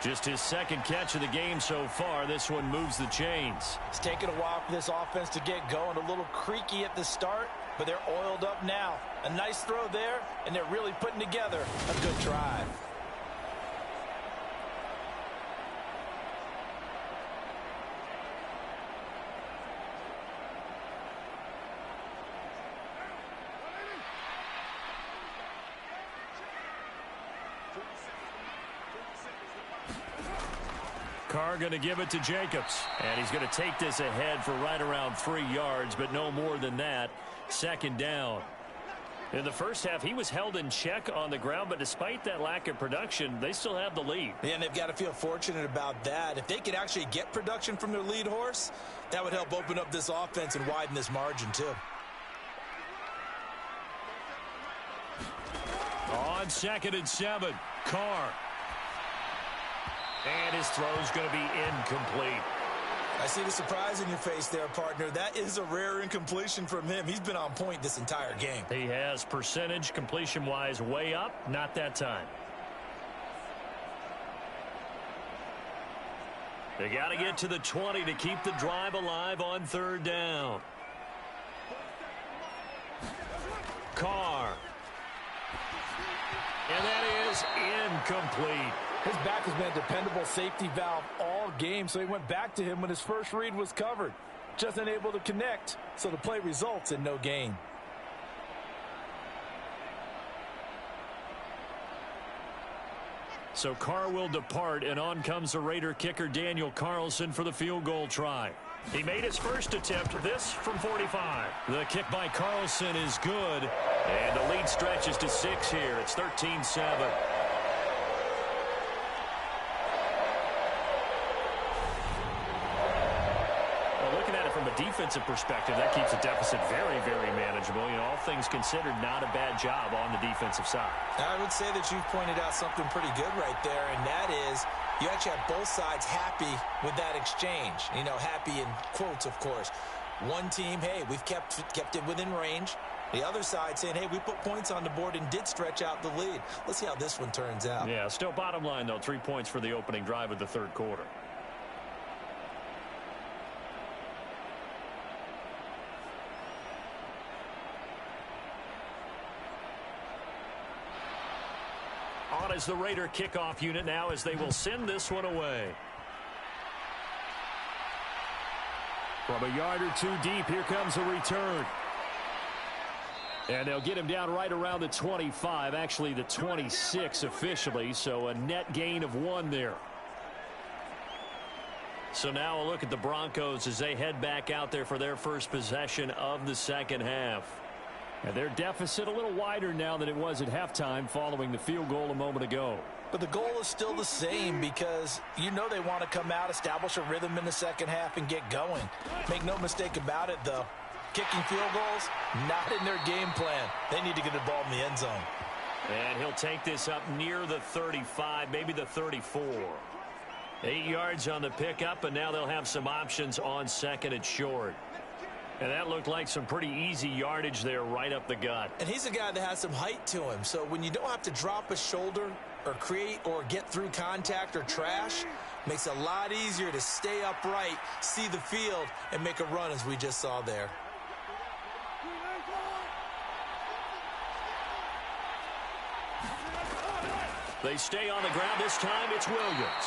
Just his second catch of the game so far. This one moves the chains. It's taken a while for this offense to get going. A little creaky at the start, but they're oiled up now. A nice throw there, and they're really putting together a good drive. Carr going to give it to Jacobs. And he's going to take this ahead for right around 3 yards, but no more than that. Second down. In the first half, he was held in check on the ground, but despite that lack of production, they still have the lead. Yeah, and they've got to feel fortunate about that. If they could actually get production from their lead horse, that would help open up this offense and widen this margin too. On 2nd and 7, Carr. And his throw's going to be incomplete. I see the surprise in your face there, partner. That is a rare incompletion from him. He's been on point this entire game. He has percentage completion-wise way up. Not that time. They got to get to the 20 to keep the drive alive on 3rd down. Carr. And that is incomplete. His back has been a dependable safety valve all game, so he went back to him when his first read was covered. Just unable to connect, so the play results in no gain. So Carr will depart, and on comes the Raider kicker Daniel Carlson for the field goal try. He made his first attempt, this from 45. The kick by Carlson is good, and the lead stretches to 6 here. It's 13-7. Defensive perspective, that keeps the deficit very, very manageable. You know, all things considered, not a bad job on the defensive side. I would say that you've pointed out something pretty good right there, and that is you actually have both sides happy with that exchange. You know, happy in quotes, of course. One team, hey, we've kept it within range. The other side saying, hey, we put points on the board and did stretch out the lead. Let's see how this one turns out. Yeah, still bottom line, though, 3 points for the opening drive of the 3rd quarter. On is the Raider kickoff unit now as they will send this one away. From a yard or 2 deep, here comes a return. And they'll get him down right around the 25, actually the 26 officially, so a net gain of 1 there. So now a look at the Broncos as they head back out there for their first possession of the second half. And their deficit a little wider now than it was at halftime following the field goal a moment ago. But the goal is still the same because you know they want to come out, establish a rhythm in the second half, and get going. Make no mistake about it, though. Kicking field goals, not in their game plan. They need to get the ball in the end zone. And he'll take this up near the 35, maybe the 34. 8 yards on the pickup, and now they'll have some options on 2nd and short. And that looked like some pretty easy yardage there right up the gut. And he's a guy that has some height to him. So when you don't have to drop a shoulder or create or get through contact or trash, makes it a lot easier to stay upright, see the field, and make a run as we just saw there. They stay on the ground. This time it's Williams.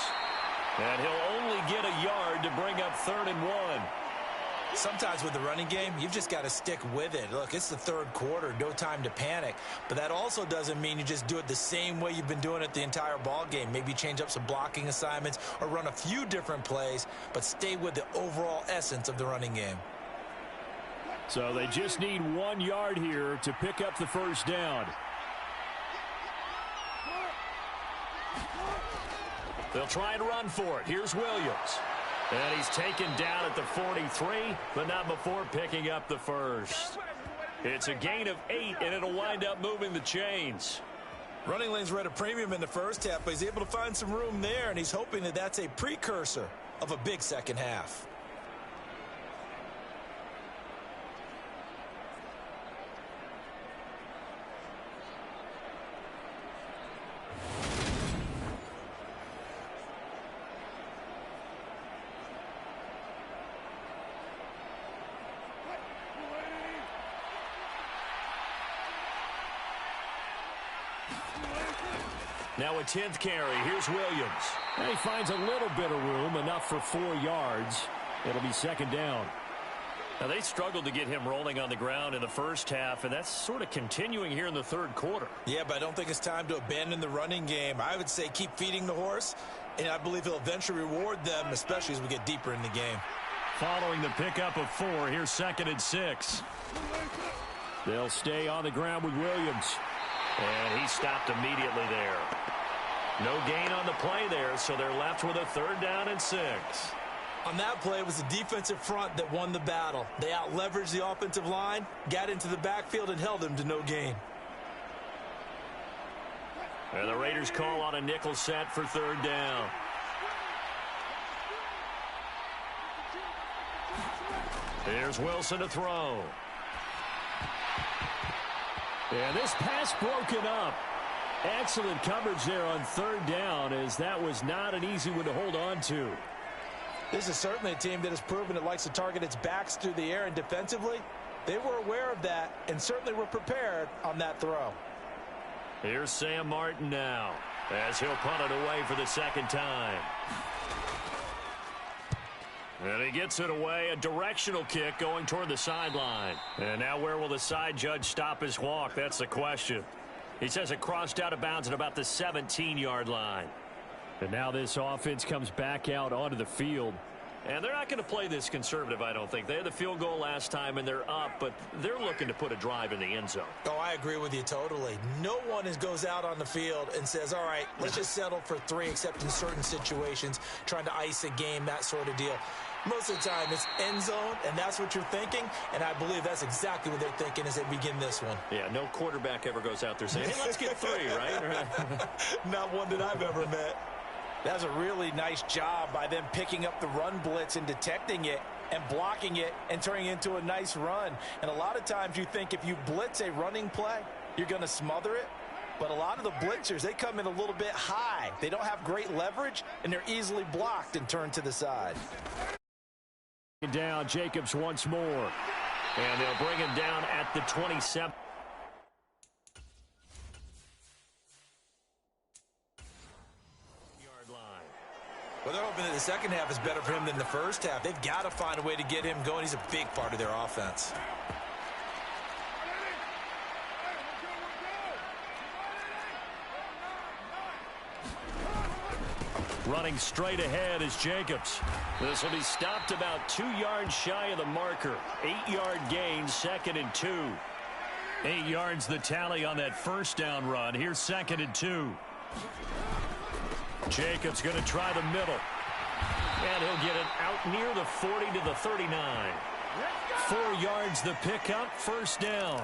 And he'll only get a yard to bring up 3rd and 1. Sometimes with the running game, you've just got to stick with it. Look, it's the 3rd quarter, no time to panic. But that also doesn't mean you just do it the same way you've been doing it the entire ball game. Maybe change up some blocking assignments or run a few different plays, but stay with the overall essence of the running game. So they just need 1 yard here to pick up the first down. They'll try and run for it. Here's Williams. And he's taken down at the 43, but not before picking up the first. It's a gain of 8, and it'll wind up moving the chains. Running lanes were at a premium in the first half, but he's able to find some room there, and he's hoping that that's a precursor of a big second half. Now a 10th carry. Here's Williams. And he finds a little bit of room, enough for 4 yards. It'll be second down. Now, they struggled to get him rolling on the ground in the first half, and that's sort of continuing here in the third quarter. Yeah, but I don't think it's time to abandon the running game. I would say keep feeding the horse, and I believe he'll eventually reward them, especially as we get deeper in the game. Following the pickup of 4, here's 2nd and 6. They'll stay on the ground with Williams. And he stopped immediately there. No gain on the play there, so they're left with a 3rd down and 6. On that play, it was the defensive front that won the battle. They out-leveraged the offensive line, got into the backfield, and held him to no gain. And the Raiders call on a nickel set for 3rd down. Here's Wilson to throw. And this pass broken up. Excellent coverage there on 3rd down, as that was not an easy one to hold on to. This is certainly a team that has proven it likes to target its backs through the air, and defensively, they were aware of that and certainly were prepared on that throw. Here's Sam Martin now, as he'll punt it away for the 2nd time. And he gets it away, a directional kick going toward the sideline. And now where will the side judge stop his walk? That's the question. He says it crossed out of bounds at about the 17-yard line. And now this offense comes back out onto the field. And they're not going to play this conservative, I don't think. They had the field goal last time, and they're up, but they're looking to put a drive in the end zone. Oh, I agree with you totally. No one goes out on the field and says, all right, let's just settle for 3, except in certain situations, trying to ice a game, that sort of deal. Most of the time, it's end zone, and that's what you're thinking, and I believe that's exactly what they're thinking as they begin this one. Yeah, no quarterback ever goes out there saying, hey, let's get 3, right? Not one that I've ever met. That was a really nice job by them picking up the run blitz and detecting it and blocking it and turning it into a nice run. And a lot of times you think if you blitz a running play, you're going to smother it. But a lot of the blitzers, they come in a little bit high. They don't have great leverage, and they're easily blocked and turned to the side. Down, Jacobs once more. And they'll bring him down at the 27. Well, they're hoping that the second half is better for him than the first half. They've got to find a way to get him going. He's a big part of their offense. Running straight ahead is Jacobs. This will be stopped about 2 yards shy of the marker. 8-yard gain, 2nd and 2. 8 yards the tally on that 1st down run. Here's 2nd and 2. Jacobs going to try the middle. And he'll get it out near the 40 to the 39. 4 yards the pickup, 1st down.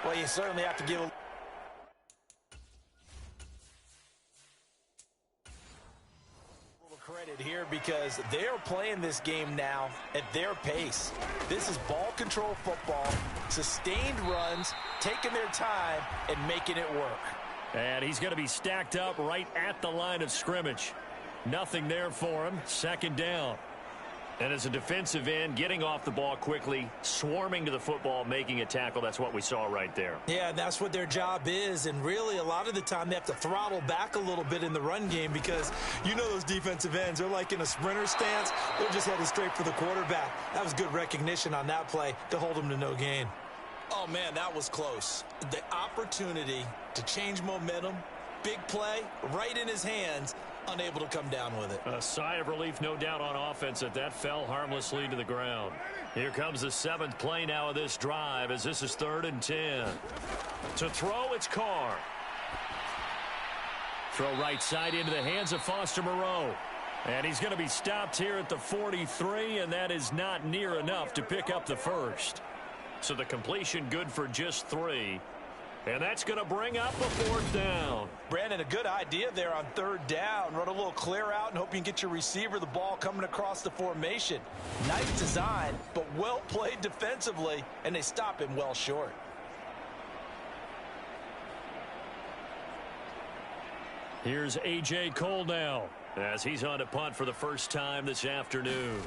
Well, you certainly have to give a credit here because they're playing this game now at their pace. This is ball control football, sustained runs, taking their time and making it work. And he's going to be stacked up right at the line of scrimmage. Nothing there for him. 2nd down. And as a defensive end, getting off the ball quickly, swarming to the football, making a tackle, that's what we saw right there. Yeah, and that's what their job is. And really, a lot of the time, they have to throttle back a little bit in the run game because you know those defensive ends, they're like in a sprinter stance. They're just headed straight for the quarterback. That was good recognition on that play to hold them to no gain. Oh, man, that was close. The opportunity to change momentum, big play, right in his hands, unable to come down with it. A sigh of relief, no doubt, on offense that fell harmlessly to the ground. Here comes the 7th play now of this drive as this is 3rd and 10. To throw, it's Carr. Throw right side into the hands of Foster Moreau. And he's going to be stopped here at the 43, and that is not near enough to pick up the 1st. So the completion good for just 3. And that's going to bring up a 4th down. Brandon, a good idea there on 3rd down. Run a little clear out and hope you can get your receiver the ball coming across the formation. Nice design, but well played defensively, and they stop him well short. Here's A.J. Cole now, as he's on to punt for the first time this afternoon.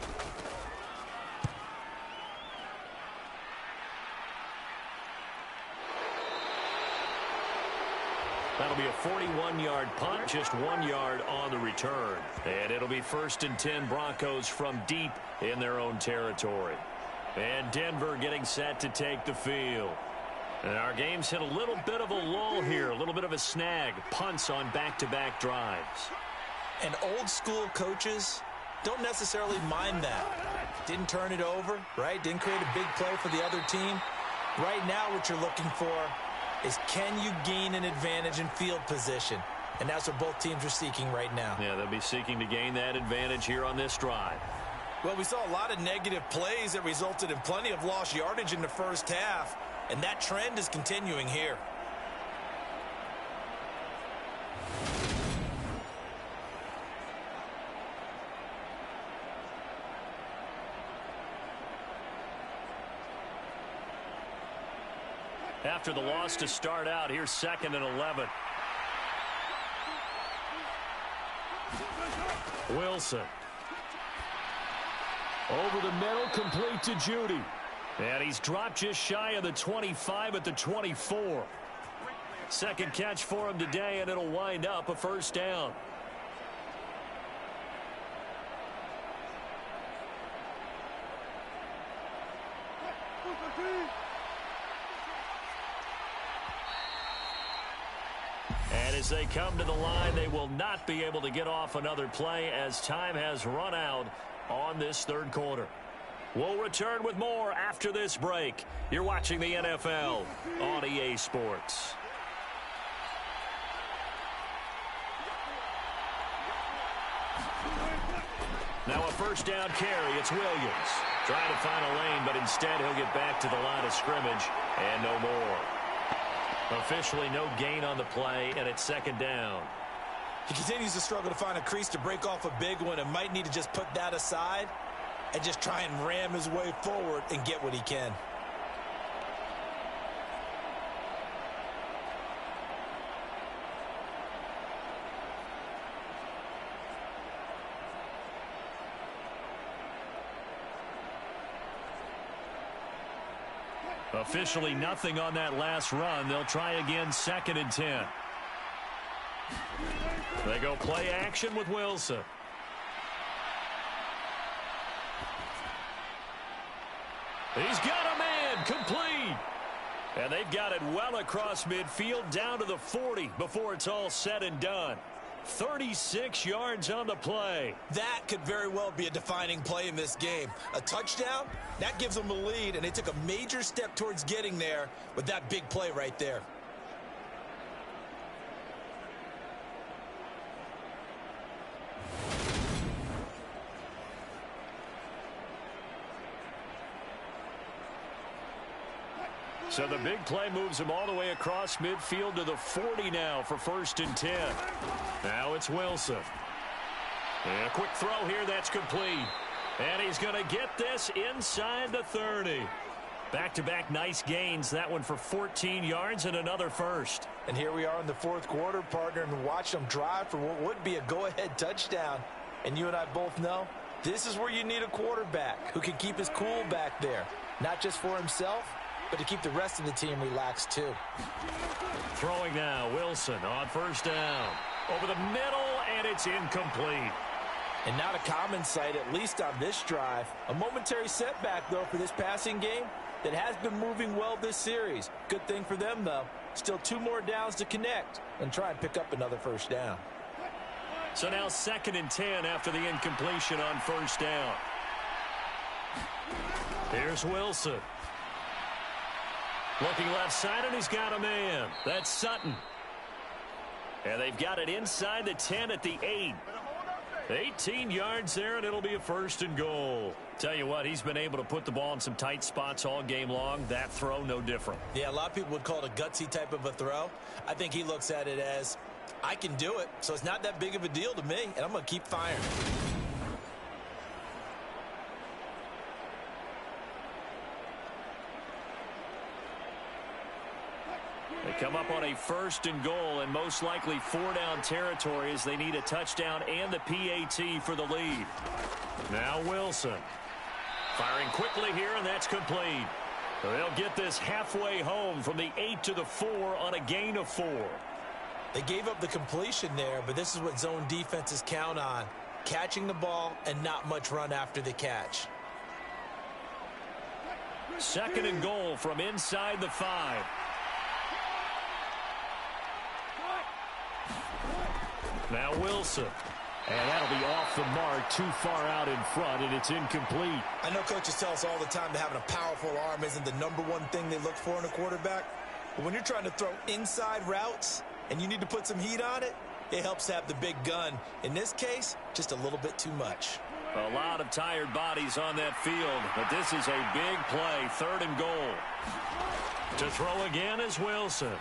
That'll be a 41-yard punt, just 1 yard on the return. And it'll be 1st and 10 Broncos from deep in their own territory. And Denver getting set to take the field. And our game's hit a little bit of a lull here, a little bit of a snag. Punts on back-to-back drives. And old-school coaches don't necessarily mind that. Didn't turn it over, right? Didn't create a big play for the other team. Right now what you're looking for is, can you gain an advantage in field position? And that's what both teams are seeking right now. Yeah, they'll be seeking to gain that advantage here on this drive. Well, we saw a lot of negative plays that resulted in plenty of lost yardage in the first half, and that trend is continuing here. After the loss to start out, here's 2nd and 11. Wilson. Over the middle, complete to Judy. And he's dropped just shy of the 25 at the 24. Second catch for him today, and it'll wind up a 1st down. And as they come to the line, they will not be able to get off another play as time has run out on this 3rd quarter. We'll return with more after this break. You're watching the NFL on EA Sports. Now a 1st down carry. It's Williams. Trying to find a lane, but instead he'll get back to the line of scrimmage and no more. Officially no gain on the play, and it's 2nd down. He continues to struggle to find a crease to break off a big one and might need to just put that aside and just try and ram his way forward and get what he can. Officially nothing on that last run. They'll try again, 2nd and 10. They go play action with Wilson. He's got a man, complete. And they've got it well across midfield down to the 40 before it's all said and done. 36 yards on the play. That could very well be a defining play in this game. A touchdown, that gives them a lead, and they took a major step towards getting there with that big play right there. So the big play moves him all the way across midfield to the 40 now for 1st and 10. Now it's Wilson. And a quick throw here, that's complete. And he's going to get this inside the 30. Back-to-back nice gains. That one for 14 yards and another 1st. And here we are in the 4th quarter, partner, and watch them drive for what would be a go-ahead touchdown. And you and I both know this is where you need a quarterback who can keep his cool back there. Not just for himself, but to keep the rest of the team relaxed too. Throwing now, Wilson on 1st down. Over the middle, and it's incomplete. And not a common sight, at least on this drive. A momentary setback, though, for this passing game that has been moving well this series. Good thing for them, though. Still 2 more downs to connect and try and pick up another 1st down. So now 2nd and 10 after the incompletion on 1st down. Here's Wilson. Looking left side, and he's got a man. That's Sutton. And they've got it inside the 10 at the 8. 18 yards there, and it'll be a 1st and goal. Tell you what, he's been able to put the ball in some tight spots all game long. That throw, no different. Yeah, a lot of people would call it a gutsy type of a throw. I think he looks at it as, I can do it, so it's not that big of a deal to me, and I'm going to keep firing. They come up on a 1st and goal and most likely 4-down territory as they need a touchdown and the PAT for the lead. Now Wilson. Firing quickly here, and that's complete. They'll get this halfway home from the 8 to the 4 on a gain of 4. They gave up the completion there, but this is what zone defenses count on. Catching the ball and not much run after the catch. 2nd and goal from inside the 5. Now Wilson. And that'll be off the mark, too far out in front, and it's incomplete. I know coaches tell us all the time that having a powerful arm isn't the #1 thing they look for in a quarterback. But when you're trying to throw inside routes and you need to put some heat on it, it helps to have the big gun. In this case, just a little bit too much. A lot of tired bodies on that field, but this is a big play, 3rd and goal. To throw again is Wilson.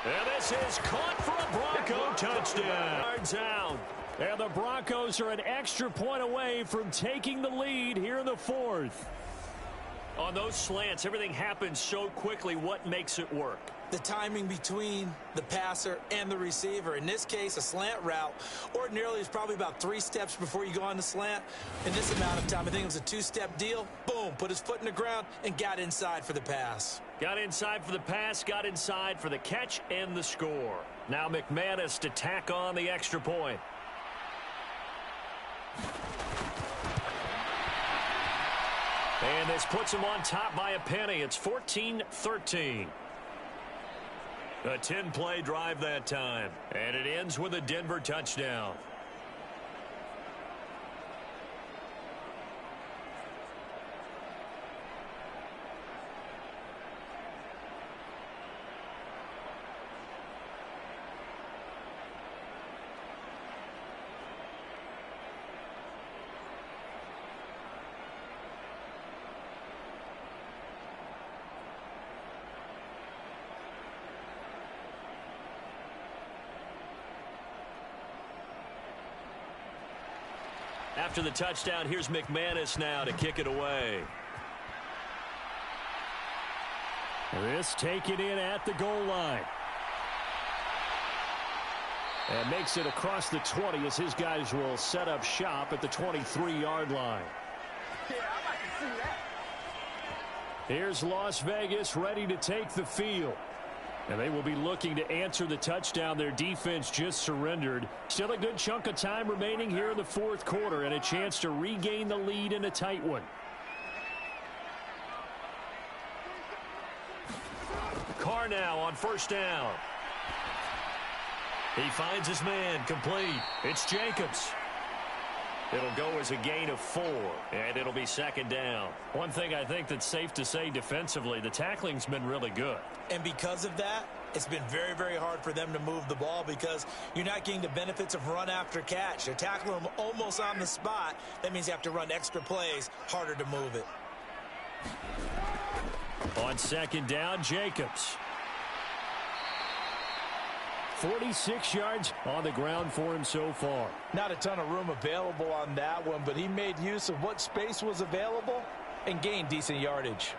And this is caught for a Bronco touchdown. Yards out. And the Broncos are an extra point away from taking the lead here in the 4th. On those slants, everything happens so quickly. What makes it work? The timing between the passer and the receiver. In this case, a slant route ordinarily is probably about 3 steps before you go on the slant. In this amount of time, I think it was a 2-step deal. Boom, put his foot in the ground and got inside for the pass. Got inside for the pass, got inside for the catch and the score. Now McManus to tack on the extra point. And this puts him on top by a penny. It's 14-13. A 10-play drive that time. And it ends with a Denver touchdown. After the touchdown, here's McManus now to kick it away. This taken in at the goal line. And makes it across the 20 as his guys will set up shop at the 23-yard line. Yeah, I like to see that. Here's Las Vegas ready to take the field. And they will be looking to answer the touchdown their defense just surrendered. Still a good chunk of time remaining here in the 4th quarter and a chance to regain the lead in a tight one. Carr now on 1st down. He finds his man complete. It's Jacobs. It'll go as a gain of 4, and it'll be 2nd down. One thing I think that's safe to say defensively, the tackling's been really good. And because of that, it's been very, very hard for them to move the ball because you're not getting the benefits of run after catch. They're tackling them almost on the spot. That means you have to run extra plays, harder to move it. On 2nd down, Jacobs. 46 yards on the ground for him so far. Not a ton of room available on that one, but he made use of what space was available and gained decent yardage.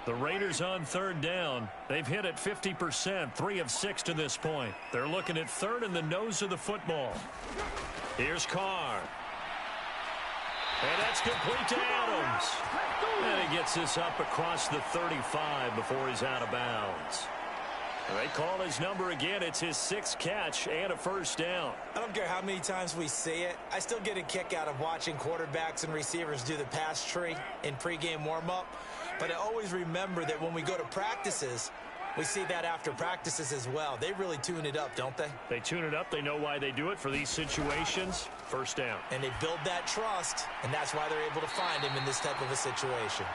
The Raiders on 3rd down. They've hit it 50%, 3 of 6 to this point. They're looking at 3rd in the nose of the football. Here's Carr. And that's complete to Adams. And he gets this up across the 35 before he's out of bounds. They call his number again. It's his 6th catch and a 1st down. I don't care how many times we see it. I still get a kick out of watching quarterbacks and receivers do the pass tree in pregame warm-up. But I always remember that when we go to practices, we see that after practices as well. They really tune it up, don't they? They tune it up. They know why they do it for these situations. 1st down. And they build that trust, and that's why they're able to find him in this type of a situation.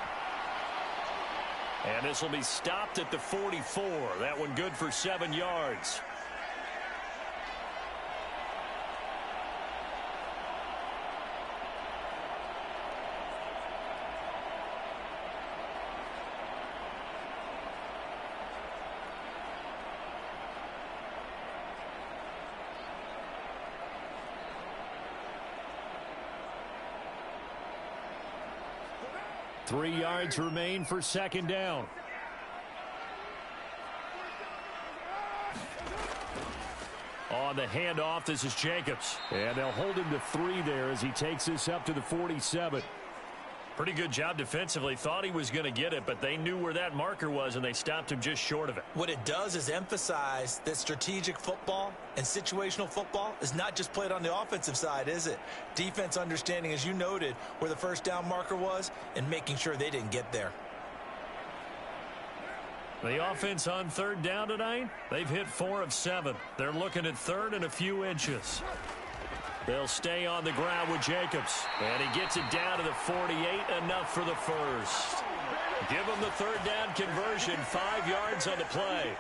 And this will be stopped at the 44. That one good for 7 yards. Three yards remain for 2nd down. On on the handoff. This is Jacobs. And they'll hold him to 3 there as he takes this up to the 47. Pretty good job defensively. Thought he was going to get it, but they knew where that marker was, and they stopped him just short of it. What it does is emphasize that strategic football and situational football is not just played on the offensive side, is it? Defense understanding, as you noted, where the first down marker was and making sure they didn't get there. The offense on 3rd down tonight, they've hit 4 of 7. They're looking at 3rd and a few inches. They'll stay on the ground with Jacobs. And he gets it down to the 48, enough for the first. Give them the 3rd down conversion, 5 yards on the play.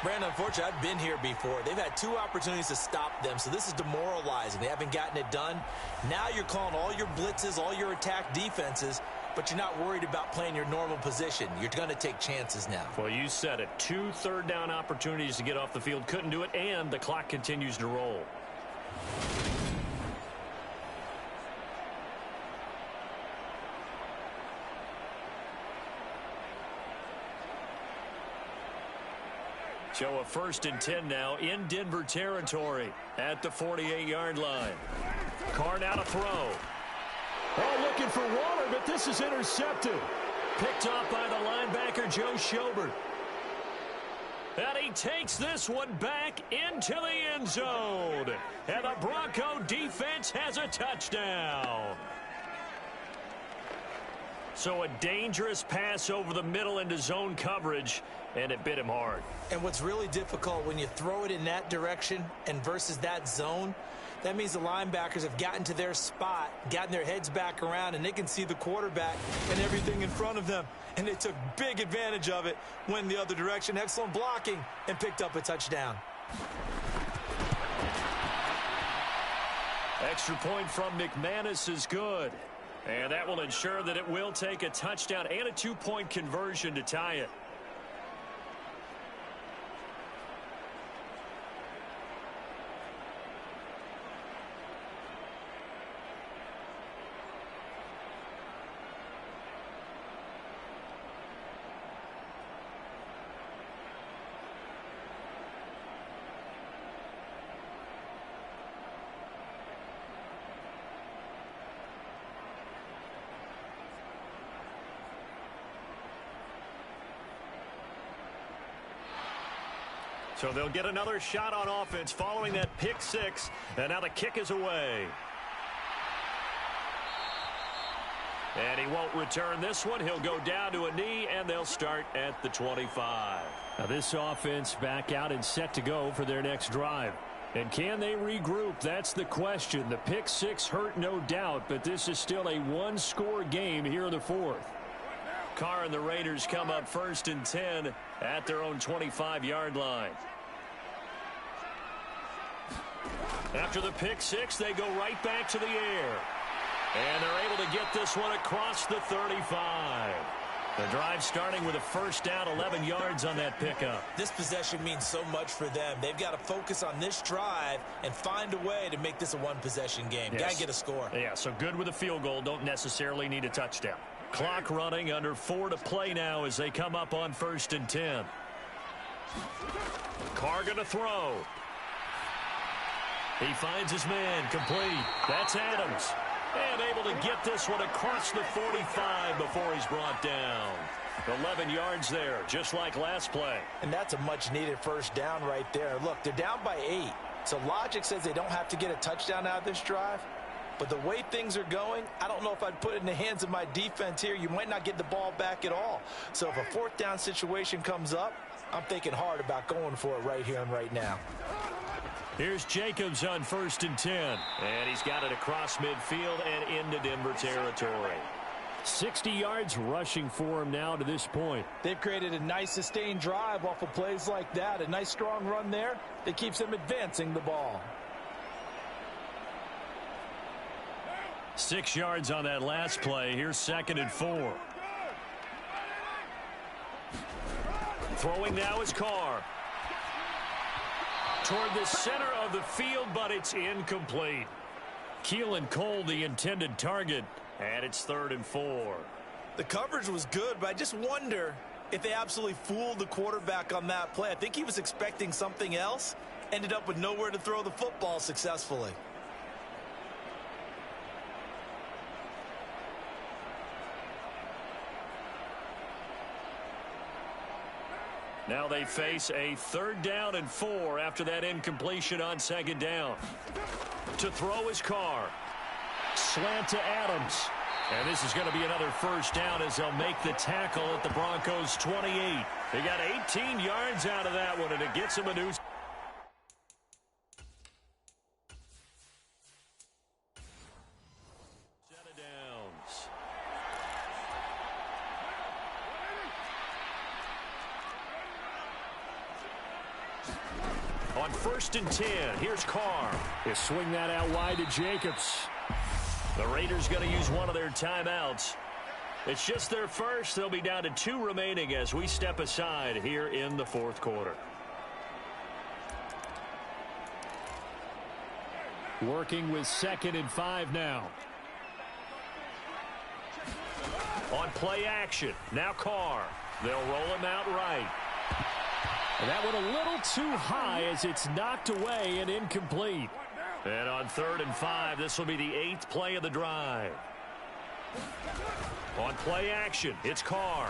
Brandon, unfortunately, I've been here before. They've had 2 opportunities to stop them, so this is demoralizing. They haven't gotten it done. Now you're calling all your blitzes, all your attack defenses, but you're not worried about playing your normal position. You're going to take chances now. Well, you said it. 2 3rd down opportunities to get off the field. Couldn't do it, and the clock continues to roll. So a 1st and 10 now in Denver territory at the 48-yard line. Carr now to throw. Oh, looking for Waller, but this is intercepted. Picked off by the linebacker, Joe Schobert. And he takes this one back into the end zone. And the Bronco defense has a touchdown. So a dangerous pass over the middle into zone coverage, and it bit him hard. And what's really difficult when you throw it in that direction and versus that zone, that means the linebackers have gotten to their spot, gotten their heads back around, and they can see the quarterback and everything in front of them. And they took big advantage of it, went the other direction, excellent blocking, and picked up a touchdown. Extra point from McManus is good. And that will ensure that it will take a touchdown and a 2-point conversion to tie it. So they'll get another shot on offense following that pick 6. And now the kick is away. And he won't return this one. He'll go down to a knee, and they'll start at the 25. Now this offense back out and set to go for their next drive. And can they regroup? That's the question. The pick 6 hurt, no doubt, but this is still a 1-score game here in the 4th. Carr and the Raiders come up 1st and 10 at their own 25-yard line. After the pick 6, they go right back to the air. And they're able to get this one across the 35. The drive starting with a 1st down, 11 yards on that pickup. This possession means so much for them. They've got to focus on this drive and find a way to make this a 1-possession game. Yes. Got to get a score. Yeah, so good with a field goal. Don't necessarily need a touchdown. Clock running, under 4 to play now as they come up on 1st and 10. Carr going to throw. He finds his man, complete. That's Adams. And able to get this one across the 45 before he's brought down. 11 yards there, just like last play. And that's a much-needed 1st down right there. Look, they're down by 8. So logic says they don't have to get a touchdown out of this drive. But the way things are going, I don't know if I'd put it in the hands of my defense here. You might not get the ball back at all. So if a 4th down situation comes up, I'm thinking hard about going for it right here and right now. Here's Jacobs on 1st and 10. And he's got it across midfield and into Denver territory. 60 yards rushing for him now to this point. They've created a nice sustained drive off of plays like that. A nice strong run there that keeps them advancing the ball. 6 yards on that last play. Here's 2nd and 4. Throwing now is Carr. Toward the center of the field, but it's incomplete. Keelan Cole, the intended target, and it's 3rd and 4. The coverage was good, but I just wonder if they absolutely fooled the quarterback on that play. I think he was expecting something else, ended up with nowhere to throw the football successfully. Now they face a 3rd down and 4 after that incompletion on 2nd down. To throw his Carr. Slant to Adams. And this is going to be another 1st down as they'll make the tackle at the Broncos 28. They got 18 yards out of that one, and it gets them a new... set of downs. On 1st and 10, here's Carr. They swing that out wide to Jacobs. The Raiders going to use one of their timeouts. It's just their first. They'll be down to 2 remaining as we step aside here in the 4th quarter. Working with 2nd and 5 now. On play action, now Carr. They'll roll him out right. And that one a little too high as it's knocked away and incomplete. And on 3rd and 5, this will be the 8th play of the drive. On play action, it's Carr.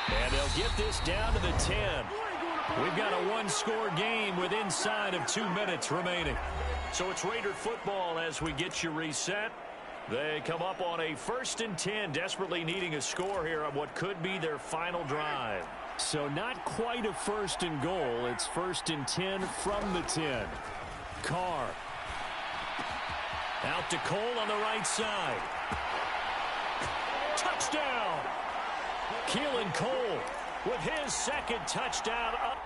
And they'll get this down to the 10. We've got a 1-score game with inside of 2 minutes remaining. So it's Raider football as we get you reset. They come up on a 1st and 10, desperately needing a score here on what could be their final drive. So not quite a 1st and goal. It's 1st and 10 from the 10. Carr. Out to Cole on the right side. Touchdown! Keelan Cole with his 2nd touchdown up.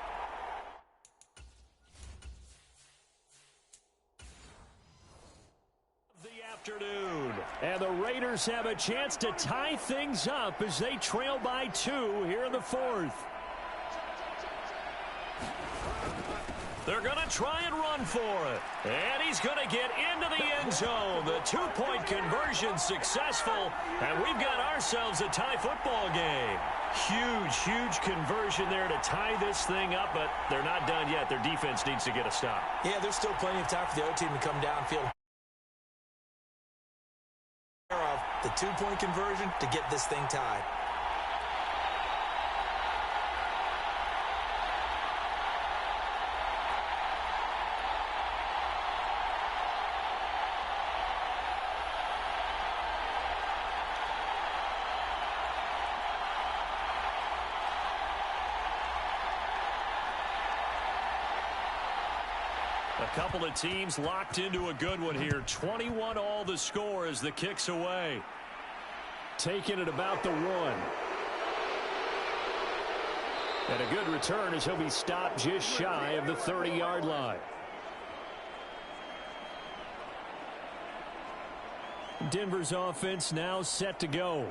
Afternoon. And the Raiders have a chance to tie things up as they trail by 2 here in the 4th. They're going to try and run for it. And he's going to get into the end zone. The 2-point conversion successful. And we've got ourselves a tie football game. Huge conversion there to tie this thing up, but they're not done yet. Their defense needs to get a stop. Yeah, there's still plenty of time for the other team to come downfield. The 2-point conversion to get this thing tied. A couple of teams locked into a good one here. 21 all the score as the kick's away. Taking it about the 1. And a good return as he'll be stopped just shy of the 30-yard line. Denver's offense now set to go.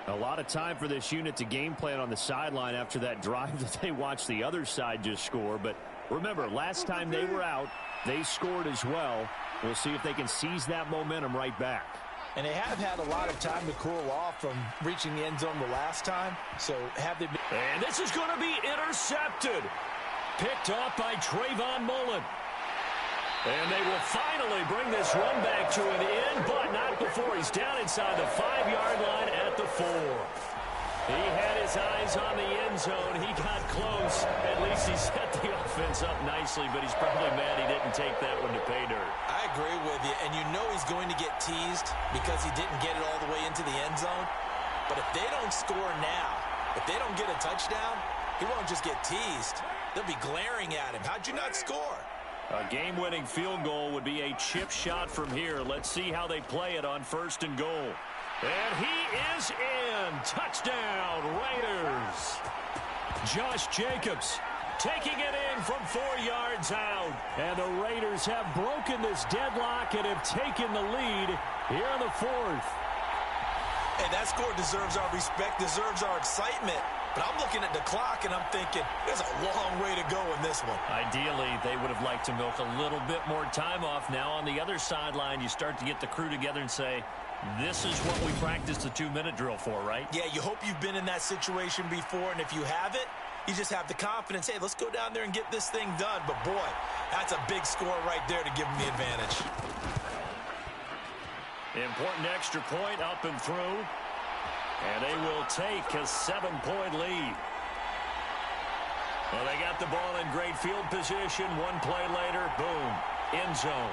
A lot of time for this unit to game plan on the sideline after that drive that they watched the other side just score. But remember, last time they were out, they scored as well. We'll see if they can seize that momentum right back. And they have had a lot of time to cool off from reaching the end zone the last time. So have they been... And this is going to be intercepted. Picked off by Trayvon Mullen. And they will finally bring this run back to an end, but not before he's down inside the 5-yard line at the 4. He had his eyes on the end zone. He got close. At least he set the offense up nicely, but he's probably mad he didn't take that one to pay dirt. I agree with you, and you know he's going to get teased because he didn't get it all the way into the end zone. But if they don't score now, if they don't get a touchdown, he won't just get teased. They'll be glaring at him. How'd you not score? A game-winning field goal would be a chip shot from here. Let's see how they play it on 1st and goal. And he is in. Touchdown, Raiders. Josh Jacobs taking it in from 4 yards out. And the Raiders have broken this deadlock and have taken the lead here in the 4th. Hey, that score deserves our respect, deserves our excitement. But I'm looking at the clock, and I'm thinking, there's a long way to go in this one. Ideally, they would have liked to milk a little bit more time off. Now on the other sideline, you start to get the crew together and say, this is what we practiced the 2-minute drill for, right? Yeah, you hope you've been in that situation before, and if you haven't, you just have the confidence, hey, let's go down there and get this thing done. But, boy, that's a big score right there to give them the advantage. Important extra point up and through. And they will take a 7-point lead. Well, they got the ball in great field position. One play later, boom, end zone.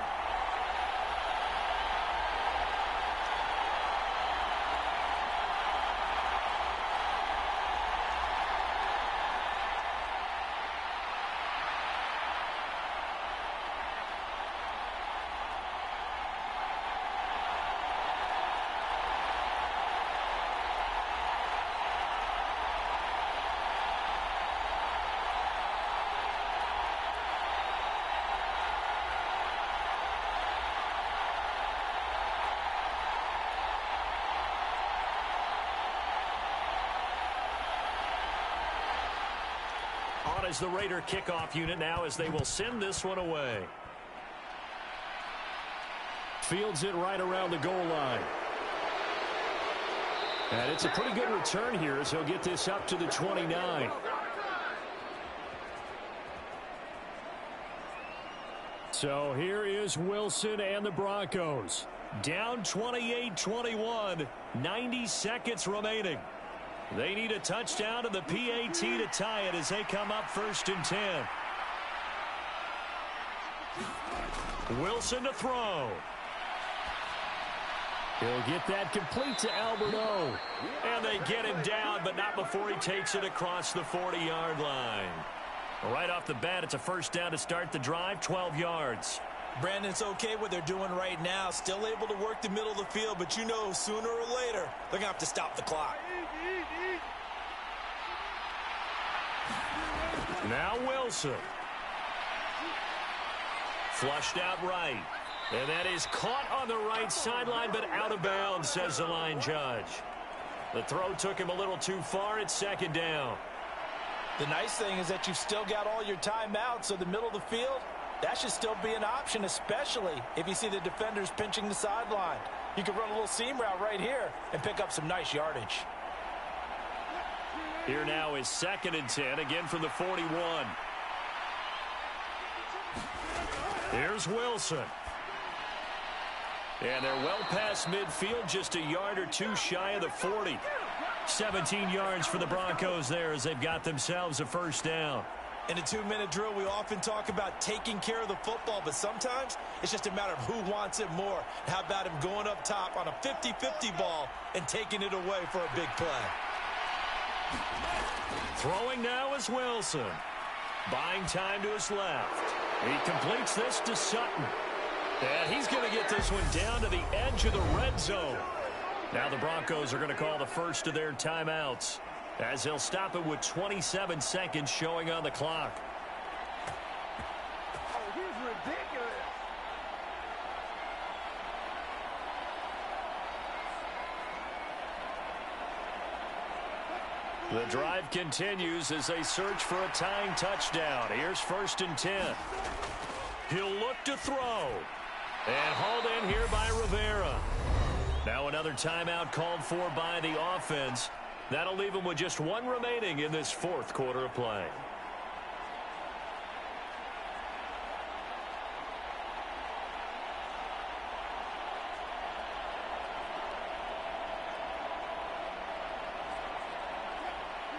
Is the Raider kickoff unit now as they will send this one away. Fields it right around the goal line. And it's a pretty good return here as he'll get this up to the 29. So here is Wilson and the Broncos. Down 28-21, 90 seconds remaining. They need a touchdown and the PAT to tie it as they come up 1st and 10. Wilson to throw. He'll get that complete to Alberto. And they get him down, but not before he takes it across the 40-yard line. Right off the bat, it's a first down to start the drive, 12 yards. Brandon, it's okay what they're doing right now. Still able to work the middle of the field, but you know sooner or later they're going to have to stop the clock. Now Wilson. Flushed out right. And that is caught on the right sideline, but out of bounds, says the line judge. The throw took him a little too far. It's 2nd down. The nice thing is that you've still got all your timeouts, so the middle of the field, that should still be an option, especially if you see the defenders pinching the sideline. You can run a little seam route right here and pick up some nice yardage. Here now is 2nd and 10, again from the 41. Here's Wilson. And they're well past midfield, just a yard or two shy of the 40. 17 yards for the Broncos there as they've got themselves a first down. In a 2-minute drill, we often talk about taking care of the football, but sometimes it's just a matter of who wants it more. How about him going up top on a 50-50 ball and taking it away for a big play? Throwing now is Wilson. Buying time to his left. He completes this to Sutton. And he's going to get this one down to the edge of the red zone. Now the Broncos are going to call the first of their timeouts as they'll stop it with 27 seconds showing on the clock. Oh, he's ridiculous. The drive continues as they search for a tying touchdown. Here's 1st and 10. He'll look to throw. And hauled in here by Rivera. Now another timeout called for by the offense. That'll leave him with just one remaining in this 4th quarter of play.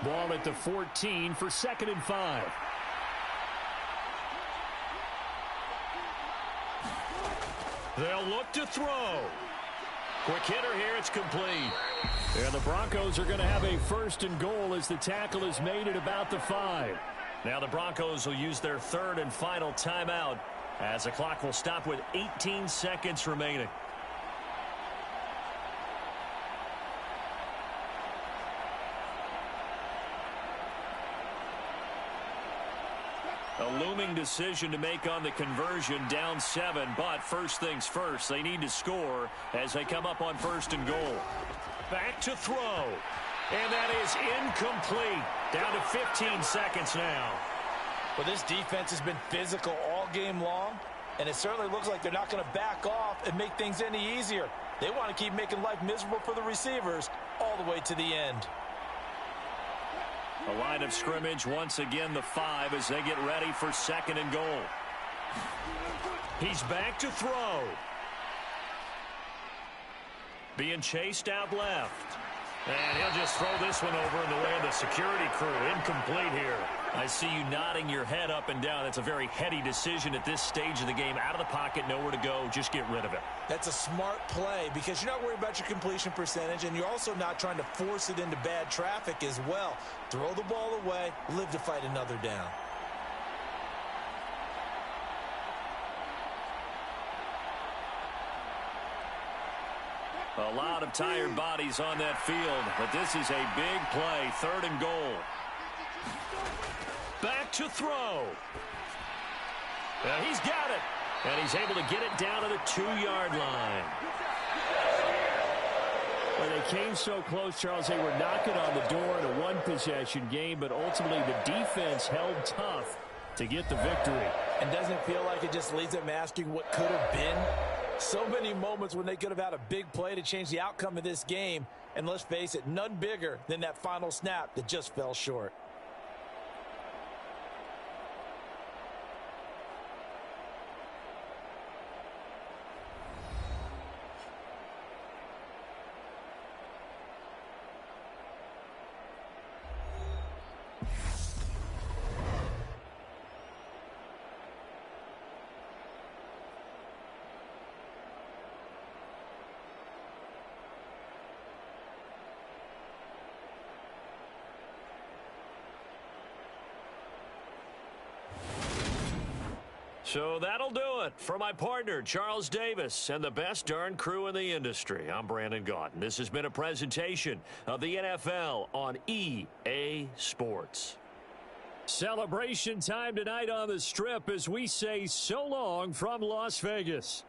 Ball at the 14 for 2nd and 5. They'll look to throw. Quick hitter here, it's complete. And the Broncos are going to have a 1st and goal as the tackle is made at about the 5. Now the Broncos will use their 3rd and final timeout as the clock will stop with 18 seconds remaining. A looming decision to make on the conversion, down 7, but first things first, they need to score as they come up on 1st and goal. Back to throw, and that is incomplete. Down to 15 seconds now. Well, this defense has been physical all game long, and it certainly looks like they're not going to back off and make things any easier. They want to keep making life miserable for the receivers all the way to the end. The line of scrimmage, once again, the 5 as they get ready for 2nd and goal. He's back to throw. Being chased out left. And he'll just throw this one over in the way of the security crew. Incomplete here. I see you nodding your head up and down. It's a very heady decision at this stage of the game. Out of the pocket, nowhere to go. Just get rid of it. That's a smart play because you're not worried about your completion percentage, and you're also not trying to force it into bad traffic as well. Throw the ball away, live to fight another down. A lot of tired bodies on that field, but this is a big play. 3rd and goal. Back to throw. He's got it. And he's able to get it down to the 2-yard line. Well, they came so close, Charles. They were knocking on the door in a one-possession game, but ultimately the defense held tough to get the victory. And doesn't it feel like it just leaves them asking what could have been? So many moments when they could have had a big play to change the outcome of this game. And let's face it, none bigger than that final snap that just fell short. So that'll do it for my partner, Charles Davis, and the best darn crew in the industry. I'm Brandon Gaudin. This has been a presentation of the NFL on EA Sports. Celebration time tonight on the Strip as we say so long from Las Vegas.